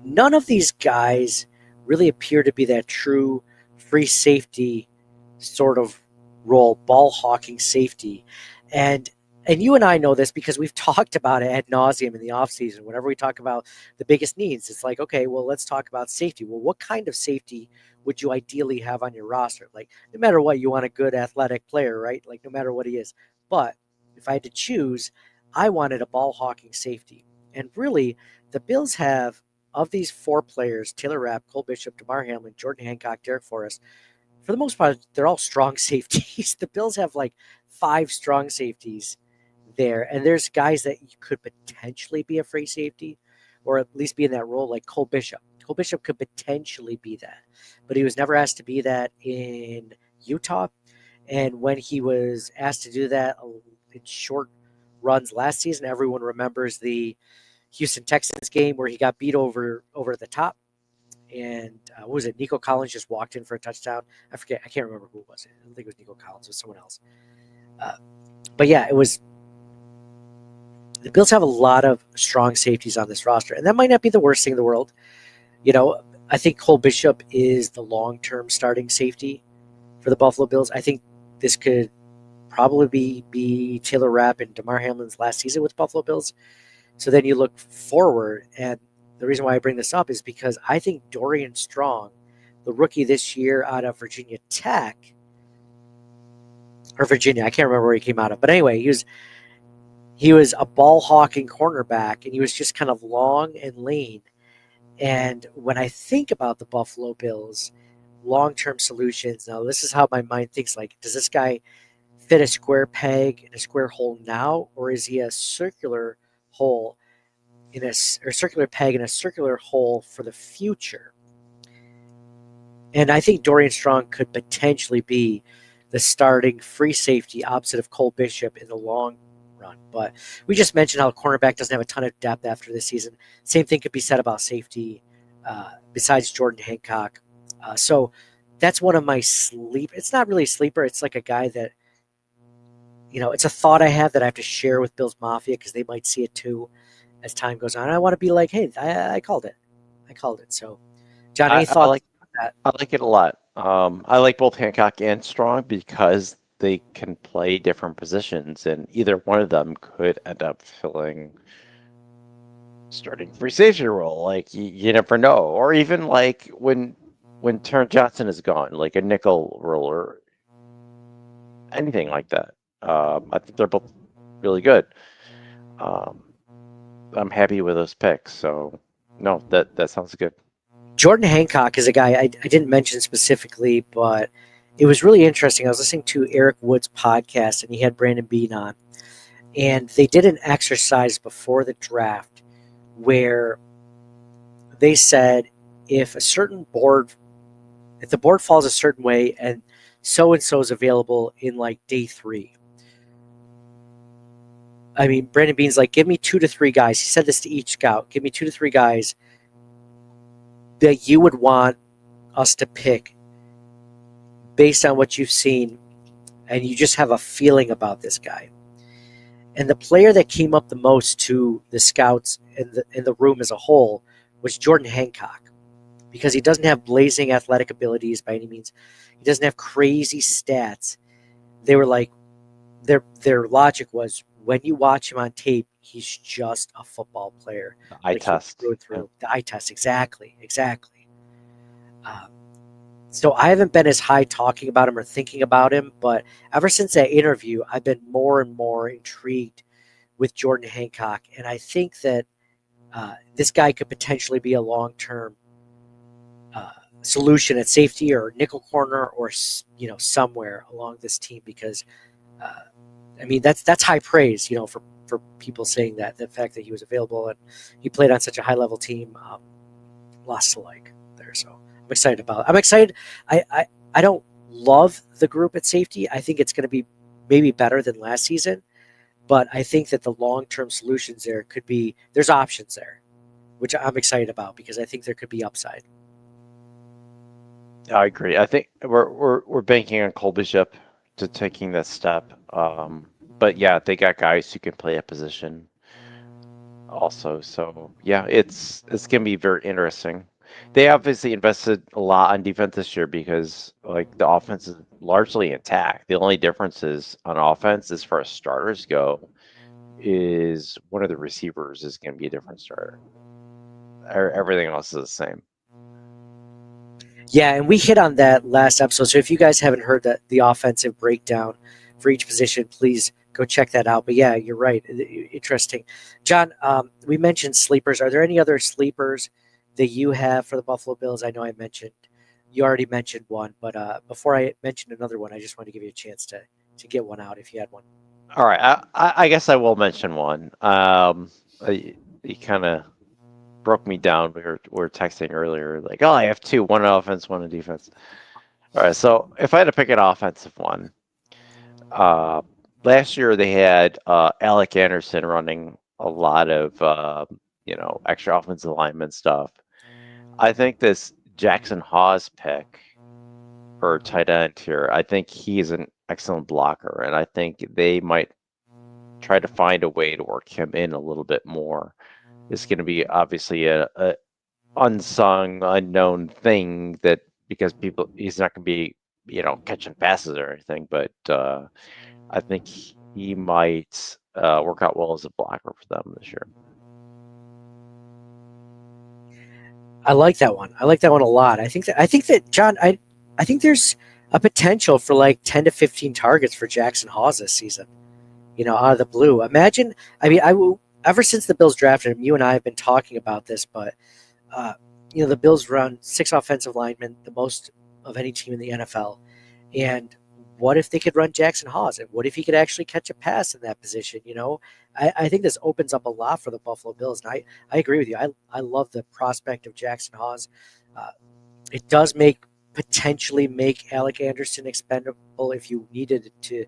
none of these guys really appear to be that true free safety sort of role, ball hawking safety. And you and I know this because we've talked about it ad nauseum in the offseason. Whenever we talk about the biggest needs, it's like, okay, well, let's talk about safety. Well, what kind of safety would you ideally have on your roster? Like, no matter what, you want a good athletic player, right? Like, no matter what he is. But if I had to choose, I wanted a ball hawking safety. And really, the Bills have, of these 4 players, Taylor Rapp, Cole Bishop, Damar Hamlin, Jordan Hancock, Derek Forrest, for the most part, they're all strong safeties. The Bills have like 5 strong safeties there. And there's guys that could potentially be a free safety, or at least be in that role, like Cole Bishop. Cole Bishop could potentially be that, but he was never asked to be that in Utah. And when he was asked to do that in short runs last season, everyone remembers the Houston Texans game where he got beat over the top. And what was it? Nico Collins just walked in for a touchdown. I forget. I can't remember who it was. I don't think it was Nico Collins. It was someone else. But yeah, it was. The Bills have a lot of strong safeties on this roster, and that might not be the worst thing in the world. I think Cole Bishop is the long-term starting safety for the Buffalo Bills. I think this could probably be Taylor Rapp and Damar Hamlin's last season with the Buffalo Bills. So then you look forward, and the reason why I bring this up is because I think Dorian Strong, the rookie this year out of Virginia Tech, or Virginia, I can't remember where he came out of, but anyway, he was a ball hawking cornerback, and he was just kind of long and lean. And when I think about the Buffalo Bills long-term solutions, now this is how my mind thinks, like, does this guy fit a square peg in a square hole now, or is he a circular hole circular peg in a circular hole for the future? And I think Dorian Strong could potentially be the starting free safety opposite of Cole Bishop in the long run. But we just mentioned how cornerback doesn't have a ton of depth after this season. Same thing could be said about safety besides Jordan Hancock. So that's one of my it's not really a sleeper. It's like a guy that, it's a thought I have that I have to share with Bills Mafia because they might see it too as time goes on. I want to be like, hey, I called it. So, John, any thoughts on that? I like it a lot. I like both Hancock and Strong because they can play different positions, and either one of them could end up filling starting free safety role. Like you never know, or even like when Terrence Johnson is gone, like a nickel role or anything like that. I think they're both really good. I'm happy with those picks. So no, that sounds good. Jordan Hancock is a guy I didn't mention specifically, but it was really interesting. I was listening to Eric Wood's podcast, and he had Brandon Beane on, and they did an exercise before the draft where they said if the board falls a certain way and so is available in like day 3. I mean, Brandon Beane's like, give me 2 to 3 guys. He said this to each scout. Give me 2 to 3 guys that you would want us to pick based on what you've seen, and you just have a feeling about this guy. And the player that came up the most to the scouts in the room as a whole was Jordan Hancock, because he doesn't have blazing athletic abilities by any means. He doesn't have crazy stats. They were like, their logic was, when you watch him on tape, he's just a football player. The eye test. Through. Yeah. The eye test, exactly. So I haven't been as high talking about him or thinking about him, but ever since that interview, I've been more and more intrigued with Jordan Hancock. And I think that this guy could potentially be a long-term solution at safety or nickel corner or somewhere along this team, because I mean that's high praise, for people saying that, the fact that he was available and he played on such a high level team. Lost to like there, so I'm excited. I don't love the group at safety. I think it's going to be maybe better than last season, but I think that the long-term solutions there's options there, which I'm excited about because I think there could be upside. I agree. I think we're banking on Cole Bishop to taking that step. But yeah, they got guys who can play a position also. So yeah, it's gonna be very interesting. They obviously invested a lot on defense this year because like the offense is largely intact. The only difference is on offense, as far as starters go, is one of the receivers is going to be a different starter. Everything else is the same. Yeah, and we hit on that last episode. So if you guys haven't heard the offensive breakdown for each position, please go check that out. But yeah, you're right. Interesting. John, we mentioned sleepers. Are there any other sleepers that you have for the Buffalo Bills? I know you already mentioned one, but before I mention another one, I just want to give you a chance to get one out if you had one. All right, I guess I will mention one. You kind of broke me down. We were texting earlier, like, oh, I have two, one on offense, one on defense. All right, so if I had to pick an offensive one, last year they had Alec Anderson running a lot of extra offensive lineman stuff. I think this Jackson Hawes pick for tight end here, I think he's an excellent blocker, and I think they might try to find a way to work him in a little bit more. It's going to be obviously a unsung, unknown thing because he's not going to be catching passes or anything, but I think he might work out well as a blocker for them this year. I like that one. I like that one a lot. I think that John, I think there's a potential for like 10 to 15 targets for Jackson Hawes this season, out of the blue. Imagine, ever since the Bills drafted him, you and I have been talking about this, but the Bills run 6 offensive linemen, the most of any team in the NFL. And what if they could run Jackson Hawes? And what if he could actually catch a pass in that position? I think this opens up a lot for the Buffalo Bills. And I agree with you. I love the prospect of Jackson Hawes. It does potentially make Alec Anderson expendable if you needed to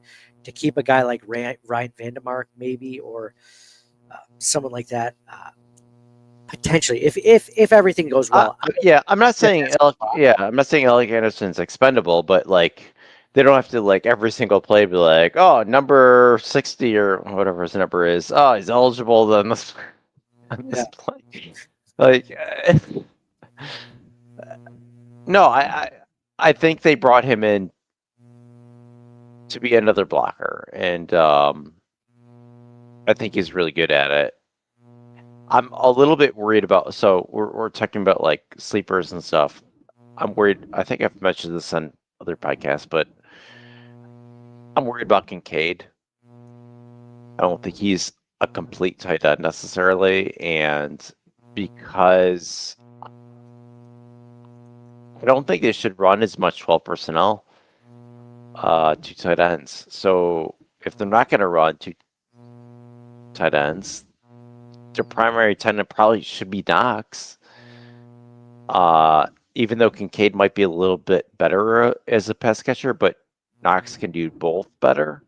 keep a guy like Ryan Vandermark maybe, or someone like that. Potentially, if everything goes well. I'm not saying Alec Anderson's expendable, but like they don't have to like every single play be like, oh, number 60 or whatever his number is. Oh, he's eligible on this play. Like, no, I think they brought him in to be another blocker, and I think he's really good at it. I'm a little bit worried about. So we're talking about like sleepers and stuff. I'm worried. I think I've mentioned this on other podcasts, but I'm worried about Kincaid. I don't think he's a complete tight end necessarily, and because I don't think they should run as much 12 personnel to tight ends. So if they're not going to run two tight ends, their primary tight end probably should be Knox. Even though Kincaid might be a little bit better as a pass catcher, but Knox can do both better.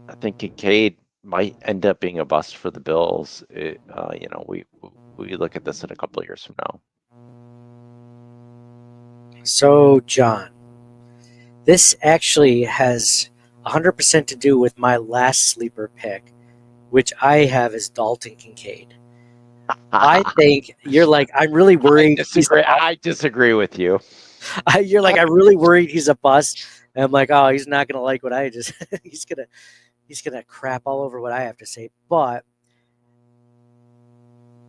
I think Kincaid might end up being a bust for the Bills. We look at this in a couple of years from now. So, John, this actually has 100% to do with my last sleeper pick, which I have as Dalton Kincaid. I think you're like, I'm really worried. I disagree with you. You're like, I'm really worried he's a bust. And I'm like, oh, he's not going to like what I just, he's going to crap all over what I have to say. But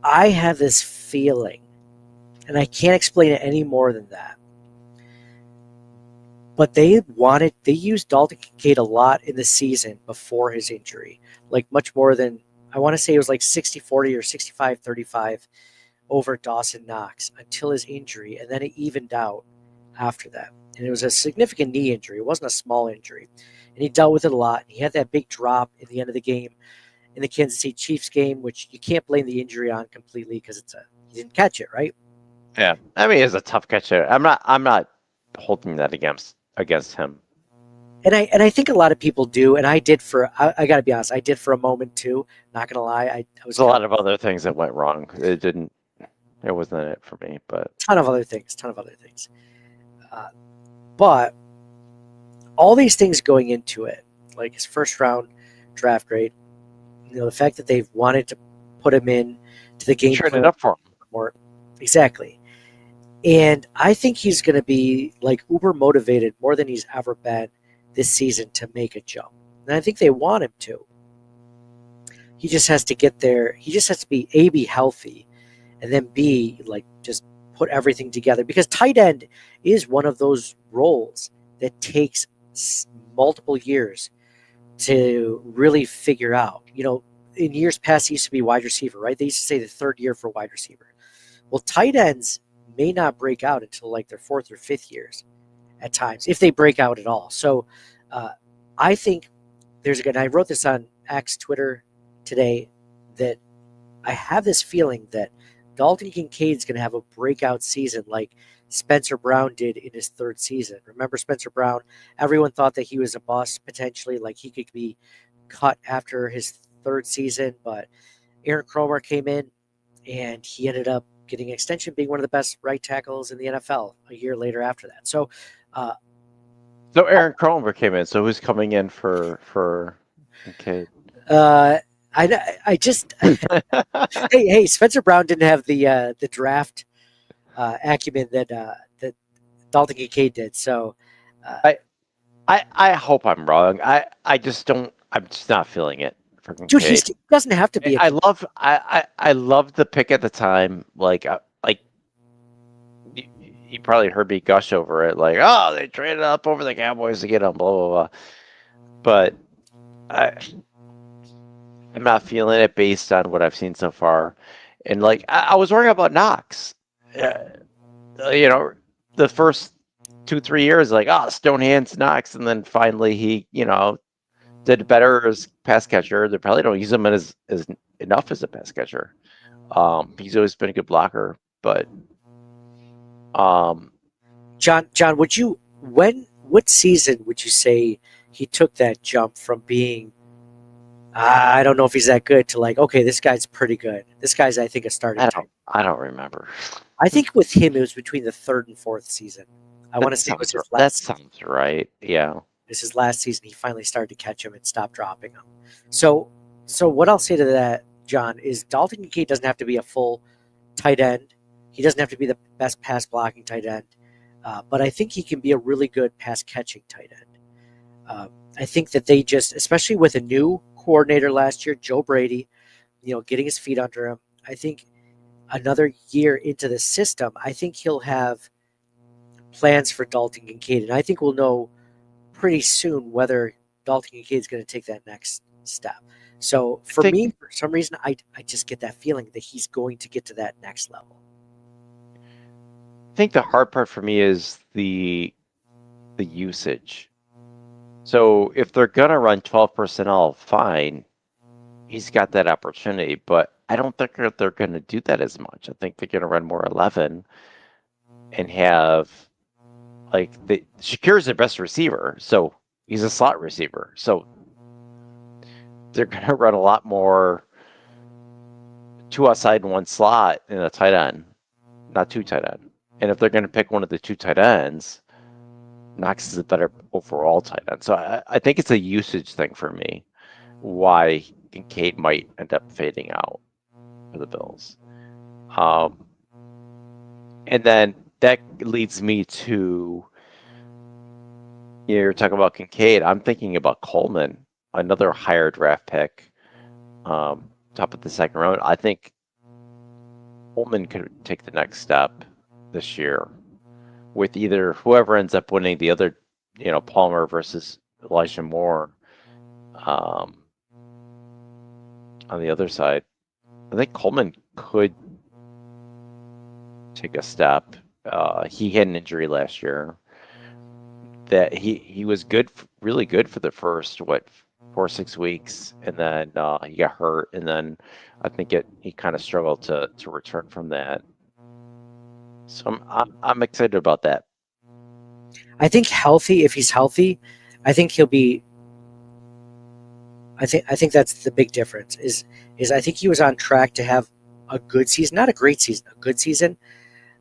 I have this feeling, and I can't explain it any more than that. But they used Dalton Kincaid a lot in the season before his injury, like much more than I want to say it was like 60-40 or 65-35 over Dawson Knox until his injury, and then it evened out after that. And it was a significant knee injury. It wasn't a small injury. And he dealt with it a lot. And he had that big drop at the end of the game in the Kansas City Chiefs game, which you can't blame the injury on completely because he didn't catch it, right? Yeah, I mean, it's a tough catch. I'm not holding that against him. And I think a lot of people do, and I did I got to be honest, I did for a moment too. Not gonna lie, I was There's a lot of other things that went wrong. It wasn't it for me, but ton of other things. But all these things going into it, like his first round draft grade, the fact that they've wanted to put him in to the game, turn it up for him more exactly. And I think he's going to be like uber motivated more than he's ever been this season to make a jump. And I think they want him to. He just has to get there. He just has to be healthy, and then B, like just put everything together. Because tight end is one of those roles that takes multiple years to really figure out. In years past, he used to be wide receiver, right? They used to say the third year for wide receiver. Well, tight ends may not break out until like their fourth or fifth years at times, if they break out at all. So I think I wrote this on X Twitter today, that I have this feeling that Dalton Kincaid's going to have a breakout season like Spencer Brown did in his third season. Remember Spencer Brown? Everyone thought that he was a bust potentially, like he could be cut after his third season, but Aaron Kromer came in and he ended up getting an extension, being one of the best right tackles in the NFL a year later after that. So Aaron Kromer came in. So who's coming in for Kincaid? I just hey, Spencer Brown didn't have the draft acumen that Dalton Kincaid did. So I hope I'm wrong. I just don't. I'm just not feeling it for Kincaid. Dude, he doesn't have to be. I love the pick at the time. Like you probably heard me gush over it. Like, oh, they traded up over the Cowboys to get him. Blah blah blah. But I'm not feeling it based on what I've seen so far. And like I was worrying about Knox. The first 2-3 years, like, stone hands Knox, and then finally he, did better as pass catcher. They probably don't use him as enough as a pass catcher. He's always been a good blocker, but John, what season would you say he took that jump from being I don't know if he's that good to like, okay, this guy's pretty good. This guy's, I think, a starting type. I don't remember. I think with him, it was between the third and fourth season. I want to say it was his last season. That sounds right. Yeah. This is last season. He finally started to catch him and stop dropping him. So what I'll say to that, John, is Dalton Kincaid doesn't have to be a full tight end. He doesn't have to be the best pass blocking tight end. But I think he can be a really good pass catching tight end. I think that they just, especially with a new coordinator last year, Joe Brady, getting his feet under him. I think another year into the system, I think he'll have plans for Dalton Kincaid, and I think we'll know pretty soon whether Dalton Kincaid is going to take that next step. So for me, for some reason, I just get that feeling that he's going to get to that next level. I think the hard part for me is the usage. So if they're gonna run 12 personnel, fine, he's got that opportunity. But I don't think that they're gonna do that as much. I think they're gonna run more 11 and have Shakir's their best receiver, so he's a slot receiver. So they're gonna run a lot more 2 outside and 1 slot in a tight end, not 2 tight end. And if they're gonna pick one of the 2 tight ends, Knox is a better overall tight end. So I think it's a usage thing for me, why Kincaid might end up fading out for the Bills. And then that leads me to, you're talking about Kincaid. I'm thinking about Coleman, another higher draft pick, top of the second round. I think Coleman could take the next step this year with either whoever ends up winning the other, Palmer versus Elijah Moore on on the other side. I think Coleman could take a step. He had an injury last year that he was good, really good for the first 4-6 weeks, and then he got hurt, and then I think he kind of struggled to return from that. So I'm excited about that. I think healthy. If he's healthy, I think he'll be. I think that's the big difference. Is I think he was on track to have a good season, not a great season, a good season,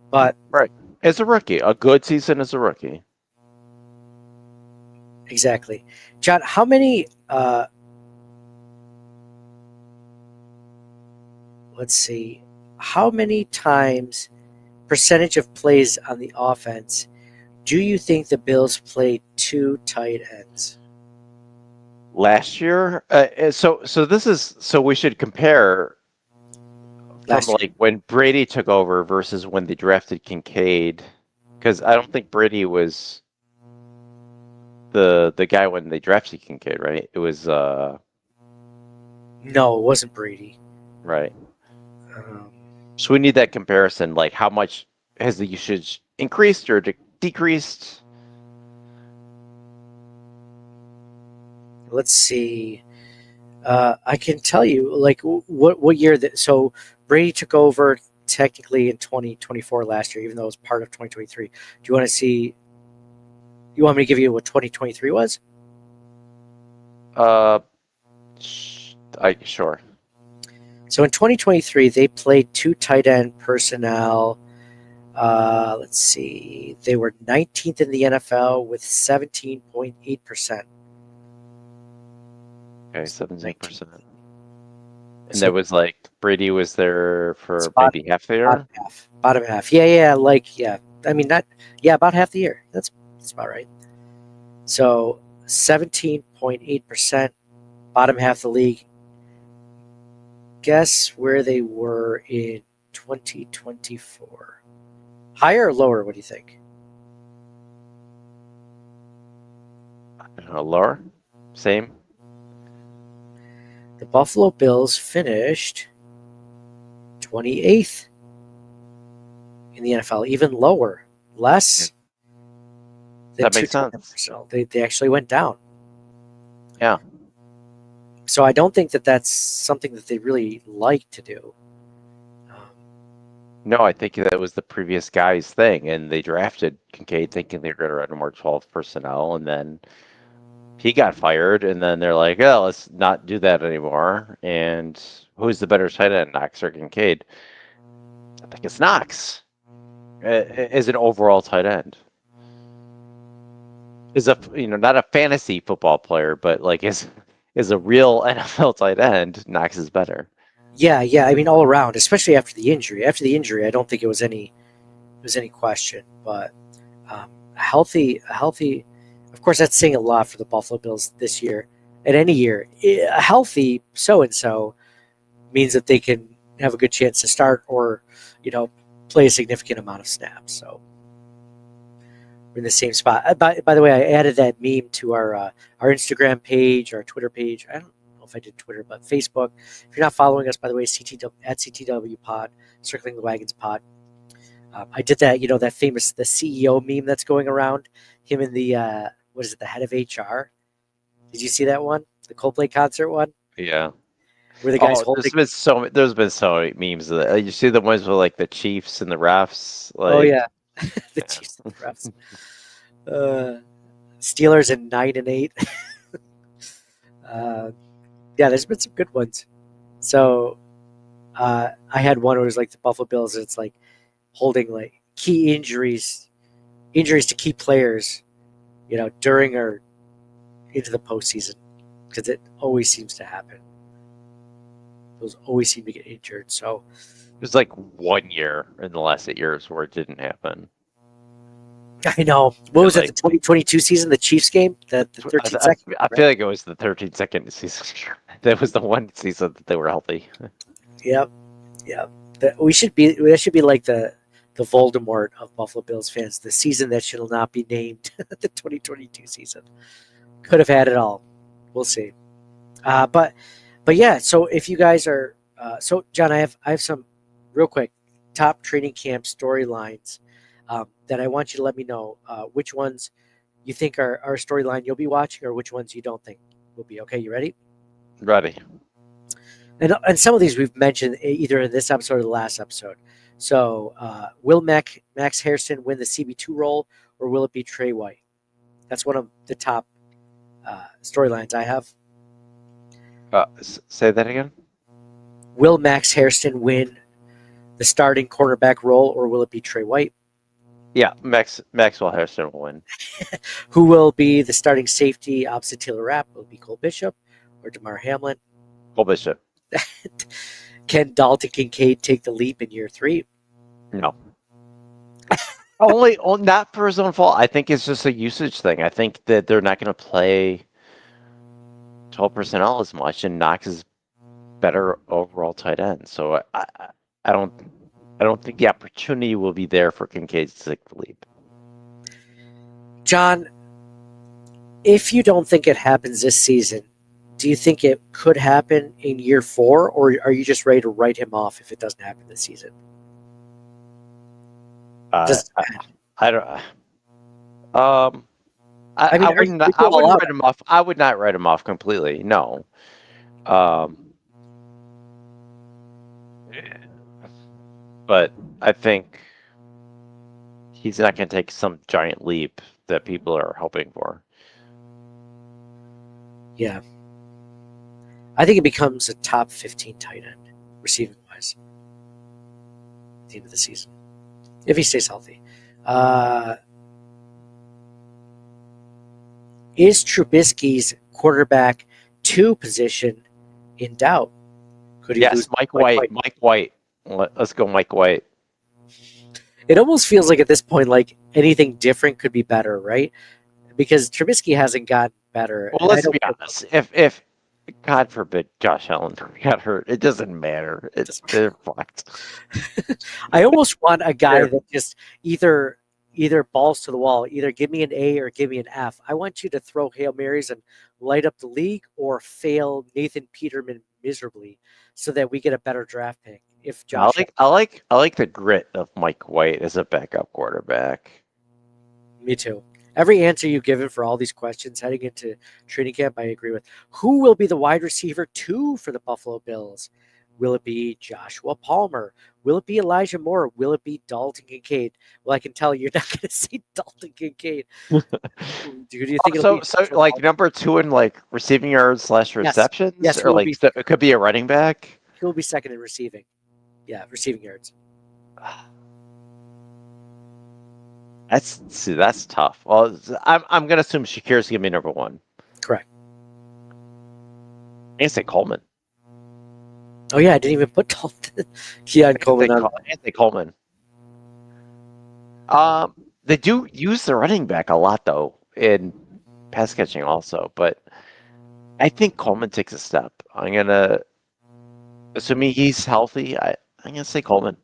but right as a rookie, a good season as a rookie. Exactly, John. How many? Let's see. How many times, percentage of plays on the offense, do you think the Bills played 2 tight ends? Last year, so we should compare from like when Brady took over versus when they drafted Kincaid, because I don't think Brady was the guy when they drafted Kincaid, right? It was No, it wasn't Brady. Right. So we need that comparison. Like, how much has the usage increased or decreased? Let's see. I can tell you, like, what year that. So Brady took over technically in 2024 last year, even though it was part of 2023. Do you want to see? You want me to give you what 2023 was? Sure. So in 2023, they played 2 tight end personnel. Let's see. They were 19th in the NFL with 17.8%. Okay, 17%. And that was like Brady was there for maybe half the year? Bottom half. Yeah. I mean, about half the year. That's about right. So 17.8%, bottom half of the league. Guess where they were in 2024? Higher or lower? What do you think? Lower? Same? The Buffalo Bills finished 28th in the NFL, even lower, less. That makes sense. They actually went down. Yeah. So I don't think that that's something that they really like to do. No, I think that was the previous guy's thing, and they drafted Kincaid thinking they were going to run more 12 personnel, and then he got fired, and then they're like, oh, let's not do that anymore. And who's the better tight end, Knox or Kincaid? I think it's Knox as an overall tight end. Is not a fantasy football player, but like is a real NFL tight end, Knox is better. Yeah. I mean, all around, especially after the injury. After the injury, I don't think it was any question. But a healthy. Of course, that's saying a lot for the Buffalo Bills this year. And any year, a healthy so-and-so means that they can have a good chance to start or, play a significant amount of snaps. So we're in the same spot. By the way, I added that meme to our Instagram page, our Twitter page. I don't know if I did Twitter, but Facebook. If you're not following us, by the way, at CTW Pod, Circling the Wagons Pod. I did that, that famous, the CEO meme that's going around. Him and the, the head of HR. Did you see that one? The Coldplay concert one? Yeah. Where the guy's holding... There's been so many memes of that. You see the ones with like the Chiefs and the refs? Like... Oh, yeah. The Chiefs and the refs. Steelers in 9-8. Yeah, there's been some good ones. So I had one where it was like the Buffalo Bills, and it's like holding like key injuries to key players, during or into the postseason, because it always seems to happen. Those always seem to get injured. So there's like 1 year in the last 8 years where it didn't happen. I know. What was it? The 2022 season, the Chiefs game, the 13 second. I feel like it was the 13-second season. That was the one season that they were healthy. Yep. That should be like the Voldemort of Buffalo Bills fans. The season that shall not be named, the 2022 season. Could have had it all. We'll see. But But yeah, so if you guys are, so John, I have some real quick top training camp storylines that I want you to let me know which ones you think are a storyline you'll be watching, or which ones you don't think will be. Okay, you ready? Ready. And some of these we've mentioned either in this episode or the last episode. So will Max Hairston win the CB2 role, or will it be Trey White? That's one of the top storylines I have. Say that again. Will Max Hairston win the starting cornerback role, or will it be Trey White? Yeah, Maxwell Hairston will win. Who will be the starting safety opposite Taylor Rapp? Will it be Cole Bishop or DeMar Hamlin? Cole Bishop. Can Dalton Kincaid take the leap in year 3? No. Only not for his own fault. I think it's just a usage thing. I think that they're not going to play 12 personnel as much, and Knox is better overall tight end. So I don't think the opportunity will be there for Kincaid to take the leap. John, if you don't think it happens this season, do you think it could happen in year 4, or are you just ready to write him off if it doesn't happen this season? I don't. I mean, wouldn't write him off. I would not write him off completely. No. But I think he's not going to take some giant leap that people are hoping for. Yeah. I think it becomes a top 15 tight end, receiving wise, at the end of the season, if he stays healthy. Is Trubisky's quarterback 2 position in doubt? Could he lose Mike White. Mike White. Let's go Mike White. It almost feels like at this point, like anything different could be better, right? Because Trubisky hasn't gotten better. Well, let's be honest. If God forbid Josh Allen got hurt, it doesn't matter. They're fucked. I almost want a guy that just either balls to the wall, either give me an A or give me an F. I want you to throw Hail Marys and light up the league, or fail Nathan Peterman miserably so that we get a better draft pick. If Josh I like the grit of Mike White as a backup quarterback. Me too. Every answer you've given for all these questions heading into training camp, I agree with. Who will be the wide receiver 2 for the Buffalo Bills? Will it be Joshua Palmer? Will it be Elijah Moore? Will it be Dalton Kincaid? Well, I can tell you're not going to say Dalton Kincaid. Do you think so like number 2 in like receiving yards / receptions? Yes, or like it could be a running back? He'll be second in receiving. Yeah, receiving yards. That's tough. Well, I'm gonna assume Shakir's gonna be number 1. Correct. I say Coleman. Oh yeah, I didn't even put Dalton. Keon Coleman on. Anthony Coleman. They do use the running back a lot though in pass catching also, but I think Coleman takes a step. I'm gonna, assuming he's healthy, I'm gonna say Coleman.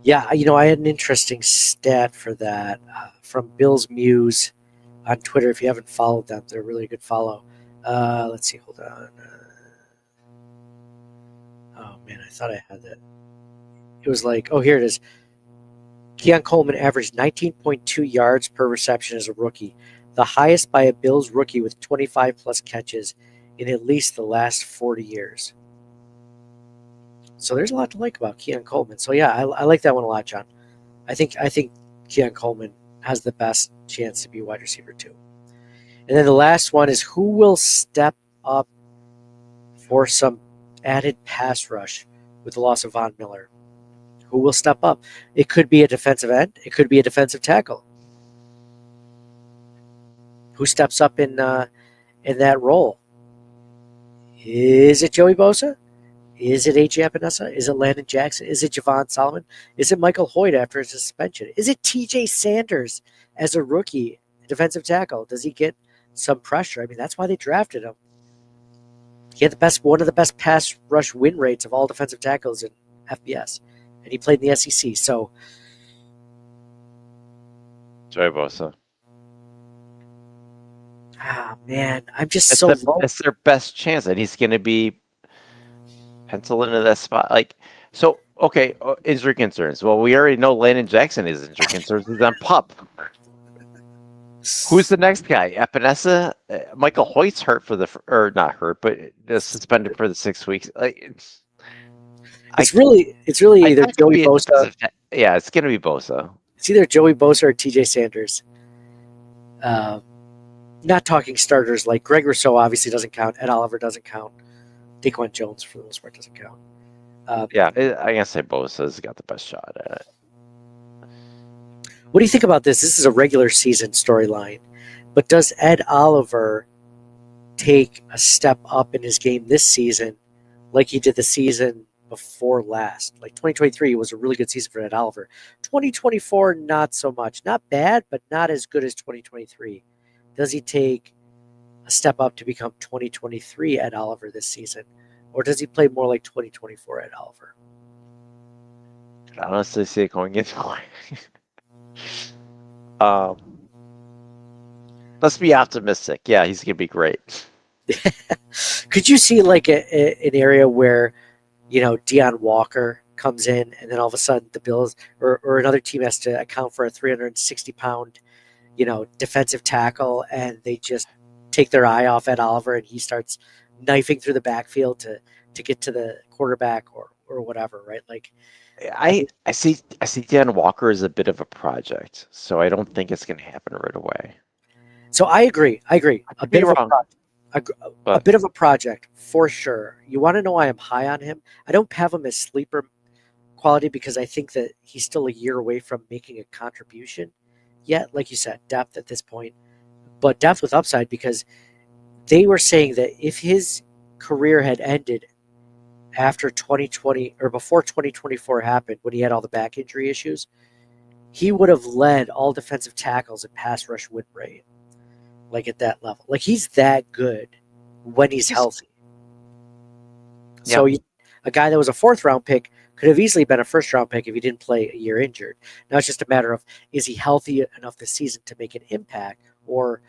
Yeah, I had an interesting stat for that from Bill's Muse on Twitter. If you haven't followed them, they're a really good follow. Let's see, hold on. Oh man, I thought I had that. It was like, oh, here it is. Keon Coleman averaged 19.2 yards per reception as a rookie, the highest by a Bills rookie with 25 plus catches in at least the last 40 years. So there's a lot to like about Keon Coleman. So yeah, I like that one a lot, John. I think Keon Coleman has the best chance to be wide receiver 2. And then the last one is, who will step up for some added pass rush with the loss of Von Miller? Who will step up? It could be a defensive end. It could be a defensive tackle. Who steps up in that role? Is it Joey Bosa? Is it A.J. Epinesa? Is it Landon Jackson? Is it Javon Solomon? Is it Michael Hoyt after his suspension? Is it T.J. Sanders as a rookie defensive tackle? Does he get some pressure? I mean, that's why they drafted him. He had one of the best pass rush win rates of all defensive tackles in FBS, and he played in the SEC. So, Joey Bosa. Man, I'm just It's so low. it's their best chance, and he's going to be penciled into that spot. Like, so, okay, injury concerns. Well, we already know Landon Jackson is injury concerns. He's on PUP. Who's the next guy? Epinesa? Michael Hoyt's hurt or not hurt, but suspended for the 6 weeks. Like, It's really either Joey Bosa. Yeah, it's going to be Bosa. It's either Joey Bosa or TJ Sanders. Not talking starters, like Greg Rousseau obviously doesn't count. Ed Oliver doesn't count. Daquan Jones, for the most part, doesn't count. Yeah, I guess say Bosa's got the best shot at it. What do you think about this? This is a regular season storyline, but does Ed Oliver take a step up in his game this season like he did the season before last? Like 2023 was a really good season for Ed Oliver. 2024, not so much. Not bad, but not as good as 2023. Does he take a step up to become 2023 Ed Oliver this season? Or does he play more like 2024 Ed Oliver? I honestly see it going either way. Let's be optimistic. Yeah, he's going to be great. Could you see like an area where, Deion Walker comes in and then all of a sudden the Bills or another team has to account for a 360-pound, defensive tackle, and they just take their eye off Ed Oliver and he starts knifing through the backfield to get to the quarterback or whatever, right? Like, I see Dan Walker as a bit of a project, so I don't think it's going to happen right away. So I agree. A bit of a bit of a project for sure. You want to know why I'm high on him? I don't have him as sleeper quality because I think that he's still a year away from making a contribution yet. Like you said, depth at this point, but depth with upside, because they were saying that if his career had ended after 2020 or before 2024 happened, when he had all the back injury issues, he would have led all defensive tackles in pass rush win rate, like at that level. Like, he's that good when he's healthy. Yeah. So a guy that was a 4th round pick could have easily been a 1st round pick if he didn't play a year injured. Now it's just a matter of, is he healthy enough this season to make an impact? Or,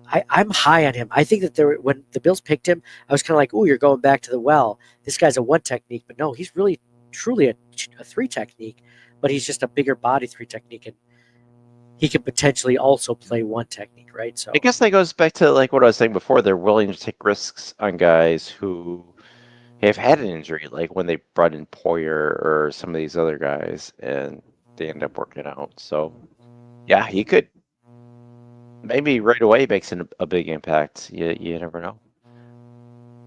I'm high on him. I think that when the Bills picked him, I was kind of like, "Oh, you're going back to the well. This guy's a 1 technique," but no, he's really, truly a 3 technique. But he's just a bigger body 3 technique, and he could potentially also play 1 technique, right? So I guess that goes back to like what I was saying before. They're willing to take risks on guys who have had an injury, like when they brought in Poyer or some of these other guys, and they end up working out. So yeah, he could. Maybe right away makes a big impact. You never know.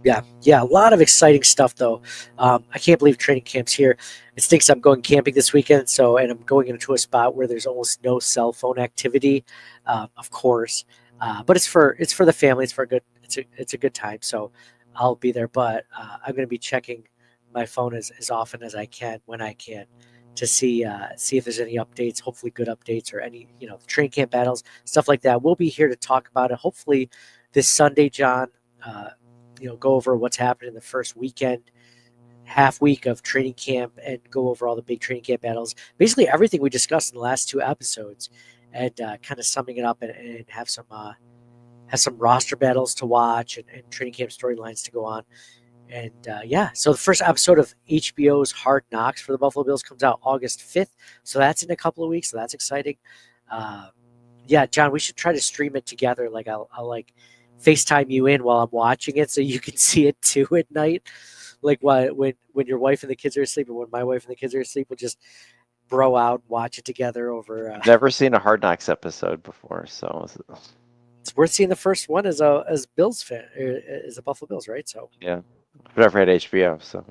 Yeah, a lot of exciting stuff though. I can't believe training camp's here. It stinks. I'm going camping this weekend, and I'm going into a spot where there's almost no cell phone activity, of course. But it's for the family. It's a good time. So I'll be there. But I'm going to be checking my phone as often as I can when I can, to see if there's any updates, hopefully good updates, or any, training camp battles, stuff like that. We'll be here to talk about it. Hopefully this Sunday, John, go over what's happened in the first half week of training camp, and go over all the big training camp battles. Basically everything we discussed in the last 2 episodes, and kind of summing it up and have some roster battles to watch and training camp storylines to go on. And so the first episode of HBO's Hard Knocks for the Buffalo Bills comes out August 5th. So that's in a couple of weeks. So that's exciting. John, we should try to stream it together. Like I'll like FaceTime you in while I'm watching it so you can see it too at night. Like when your wife and the kids are asleep, or when my wife and the kids are asleep, we'll just bro out, watch it together over. Never seen a Hard Knocks episode before, so it's worth seeing the first one as Bills fan, as a Buffalo Bills, right? So yeah. I've never had HBO, so.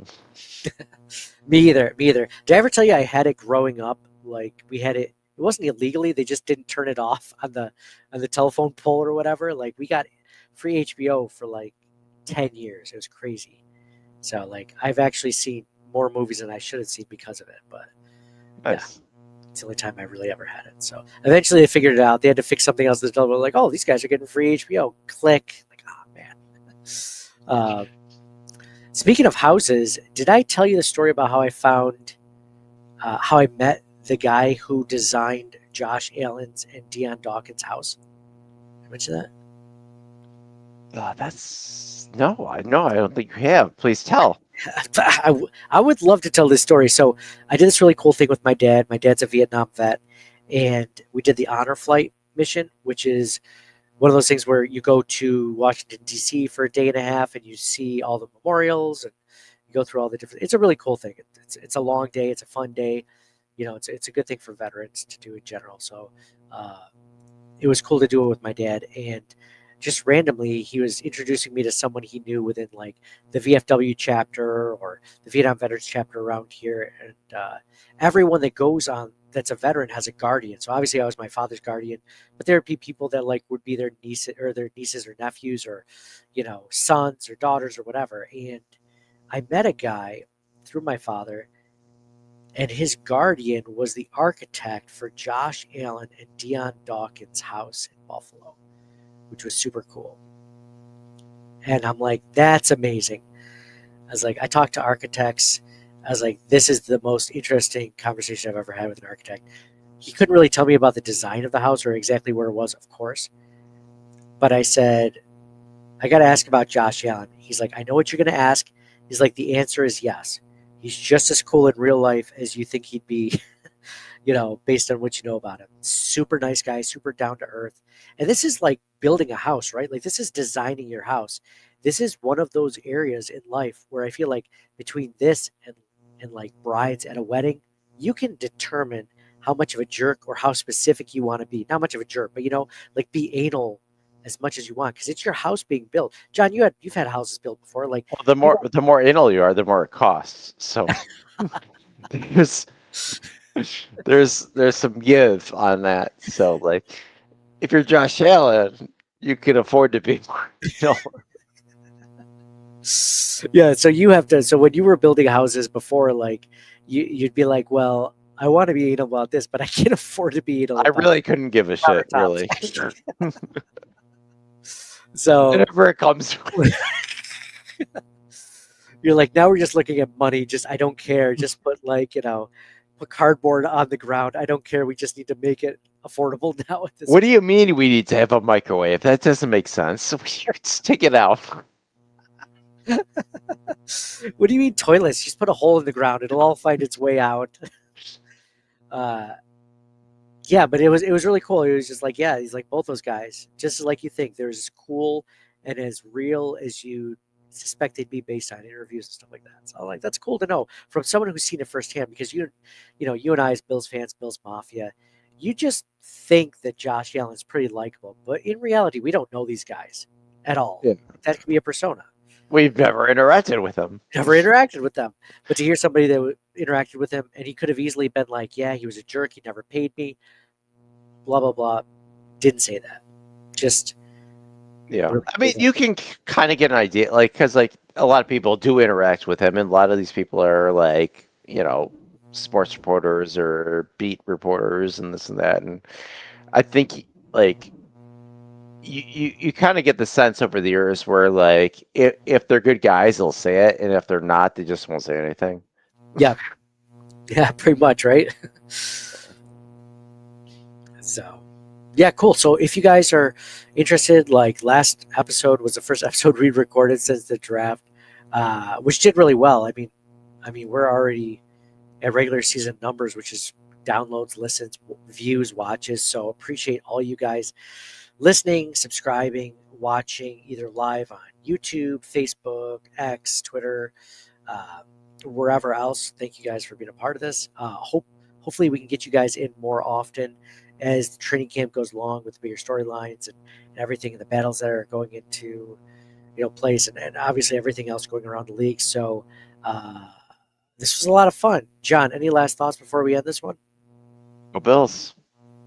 Me either. Did I ever tell you I had it growing up? Like, we had it. It wasn't illegally. They just didn't turn it off on the telephone pole or whatever. Like, we got free HBO for like 10 years. It was crazy. So like, I've actually seen more movies than I should have seen because of it. But nice. Yeah, it's the only time I really ever had it. So eventually they figured it out. They had to fix something else. The developer was like, "Oh, these guys are getting free HBO." Click. Like, oh man. Speaking of houses, did I tell you the story about how I met the guy who designed Josh Allen's and Deion Dawkins' house? mention that? That's no, I don't think you have. Please tell. I would love to tell this story. So I did this really cool thing with my dad. My dad's a Vietnam vet, and we did the honor flight mission, which is one of those things where you go to Washington, D.C. for a day and a half and you see all the memorials and you go through all the different. It's a really cool thing. It's a long day. It's a fun day. It's a good thing for veterans to do in general. So it was cool to do it with my dad. And just randomly, he was introducing me to someone he knew within like the VFW chapter or the Vietnam Veterans chapter around here. And everyone that goes on that's a veteran has a guardian. So obviously I was my father's guardian, but there would be people that like would be their nieces or nephews or, sons or daughters or whatever. And I met a guy through my father, and his guardian was the architect for Josh Allen and Dion Dawkins' house in Buffalo, which was super cool. And I'm like, that's amazing. I was like, I talked to architects. I was like, this is the most interesting conversation I've ever had with an architect. He couldn't really tell me about the design of the house or exactly where it was, of course. But I said, I got to ask about Josh Allen. He's like, I know what you're going to ask. He's like, the answer is yes. He's just as cool in real life as you think he'd be, based on what you know about him. Super nice guy, super down to earth. And this is like building a house, right? Like this is designing your house. This is one of those areas in life where I feel like between this and like brides at a wedding, you can determine how much of a jerk or how specific you want to be. Not much of a jerk, but like be anal as much as you want because it's your house being built. John, you've had houses built before. Like the more anal you are, the more it costs. So there's some give on that. So like if you're Josh Allen, you can afford to be more anal. Yeah, so you have to. So when you were building houses before, like you'd be like, well, I want to be anal about this, but I can't afford to be anal. I really couldn't give a shit, really. So whenever it comes, you're like, now we're just looking at money. Just I don't care. Just put put cardboard on the ground. I don't care. We just need to make it affordable now. What do you mean we need to have a microwave? That doesn't make sense. Just take it out. What do you mean toilets? Just put a hole in the ground. It'll all find its way out. Yeah, but it was really cool. It was just like, yeah, he's like both those guys, just like you think. They're as cool and as real as you suspect they'd be based on interviews and stuff like that. So like that's cool to know from someone who's seen it firsthand because you and I as Bills fans, Bills Mafia, you just think that Josh Allen's pretty likable, but in reality, we don't know these guys at all. Yeah. That could be a persona. We've never interacted with him. But to hear somebody that interacted with him, and he could have easily been like, yeah, he was a jerk. He never paid me. Blah, blah, blah. Didn't say that. Just. Yeah. I mean, you can kind of get an idea, like, because, like, a lot of people do interact with him, and a lot of these people are, like, sports reporters or beat reporters and this and that. And I think, like, you kind of get the sense over the years where like if they're good guys they'll say it, and if they're not they just won't say anything. Yeah pretty much, right? So yeah, cool. So if you guys are interested, like last episode was the first episode we recorded since the draft, which did really well. I mean we're already at regular season numbers, which is downloads, listens, views, watches. So appreciate all you guys listening, subscribing, watching either live on YouTube, Facebook, X, Twitter, wherever else. Thank you guys for being a part of this. Hopefully we can get you guys in more often as the training camp goes along with the bigger storylines and everything and the battles that are going into place and obviously everything else going around the league. So this was a lot of fun. John, any last thoughts before we end this one? Go Bills.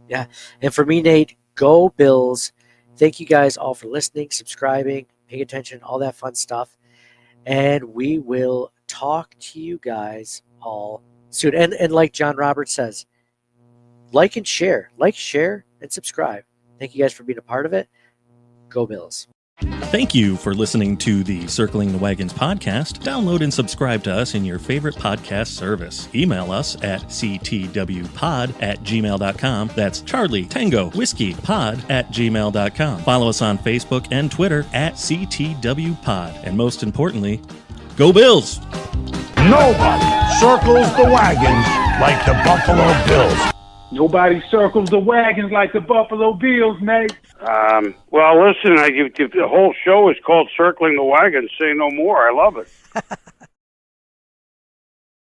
Yeah. And for me, Nate, go Bills. Thank you guys all for listening, subscribing, paying attention, all that fun stuff. And we will talk to you guys all soon. And like John Roberts says, like and share. Like, share, and subscribe. Thank you guys for being a part of it. Go Bills. Thank you for listening to the Circling the Wagons podcast. Download and subscribe to us in your favorite podcast service. Email us at ctwpod@gmail.com. That's Charlie Tango Whiskey Pod@gmail.com. Follow us on Facebook and Twitter at CTWPod. And most importantly, go Bills! Nobody circles the wagons like the Buffalo Bills. Nobody circles the wagons like the Buffalo Bills, Nate. Well, listen, the whole show is called Circling the Wagons. Say no more. I love it.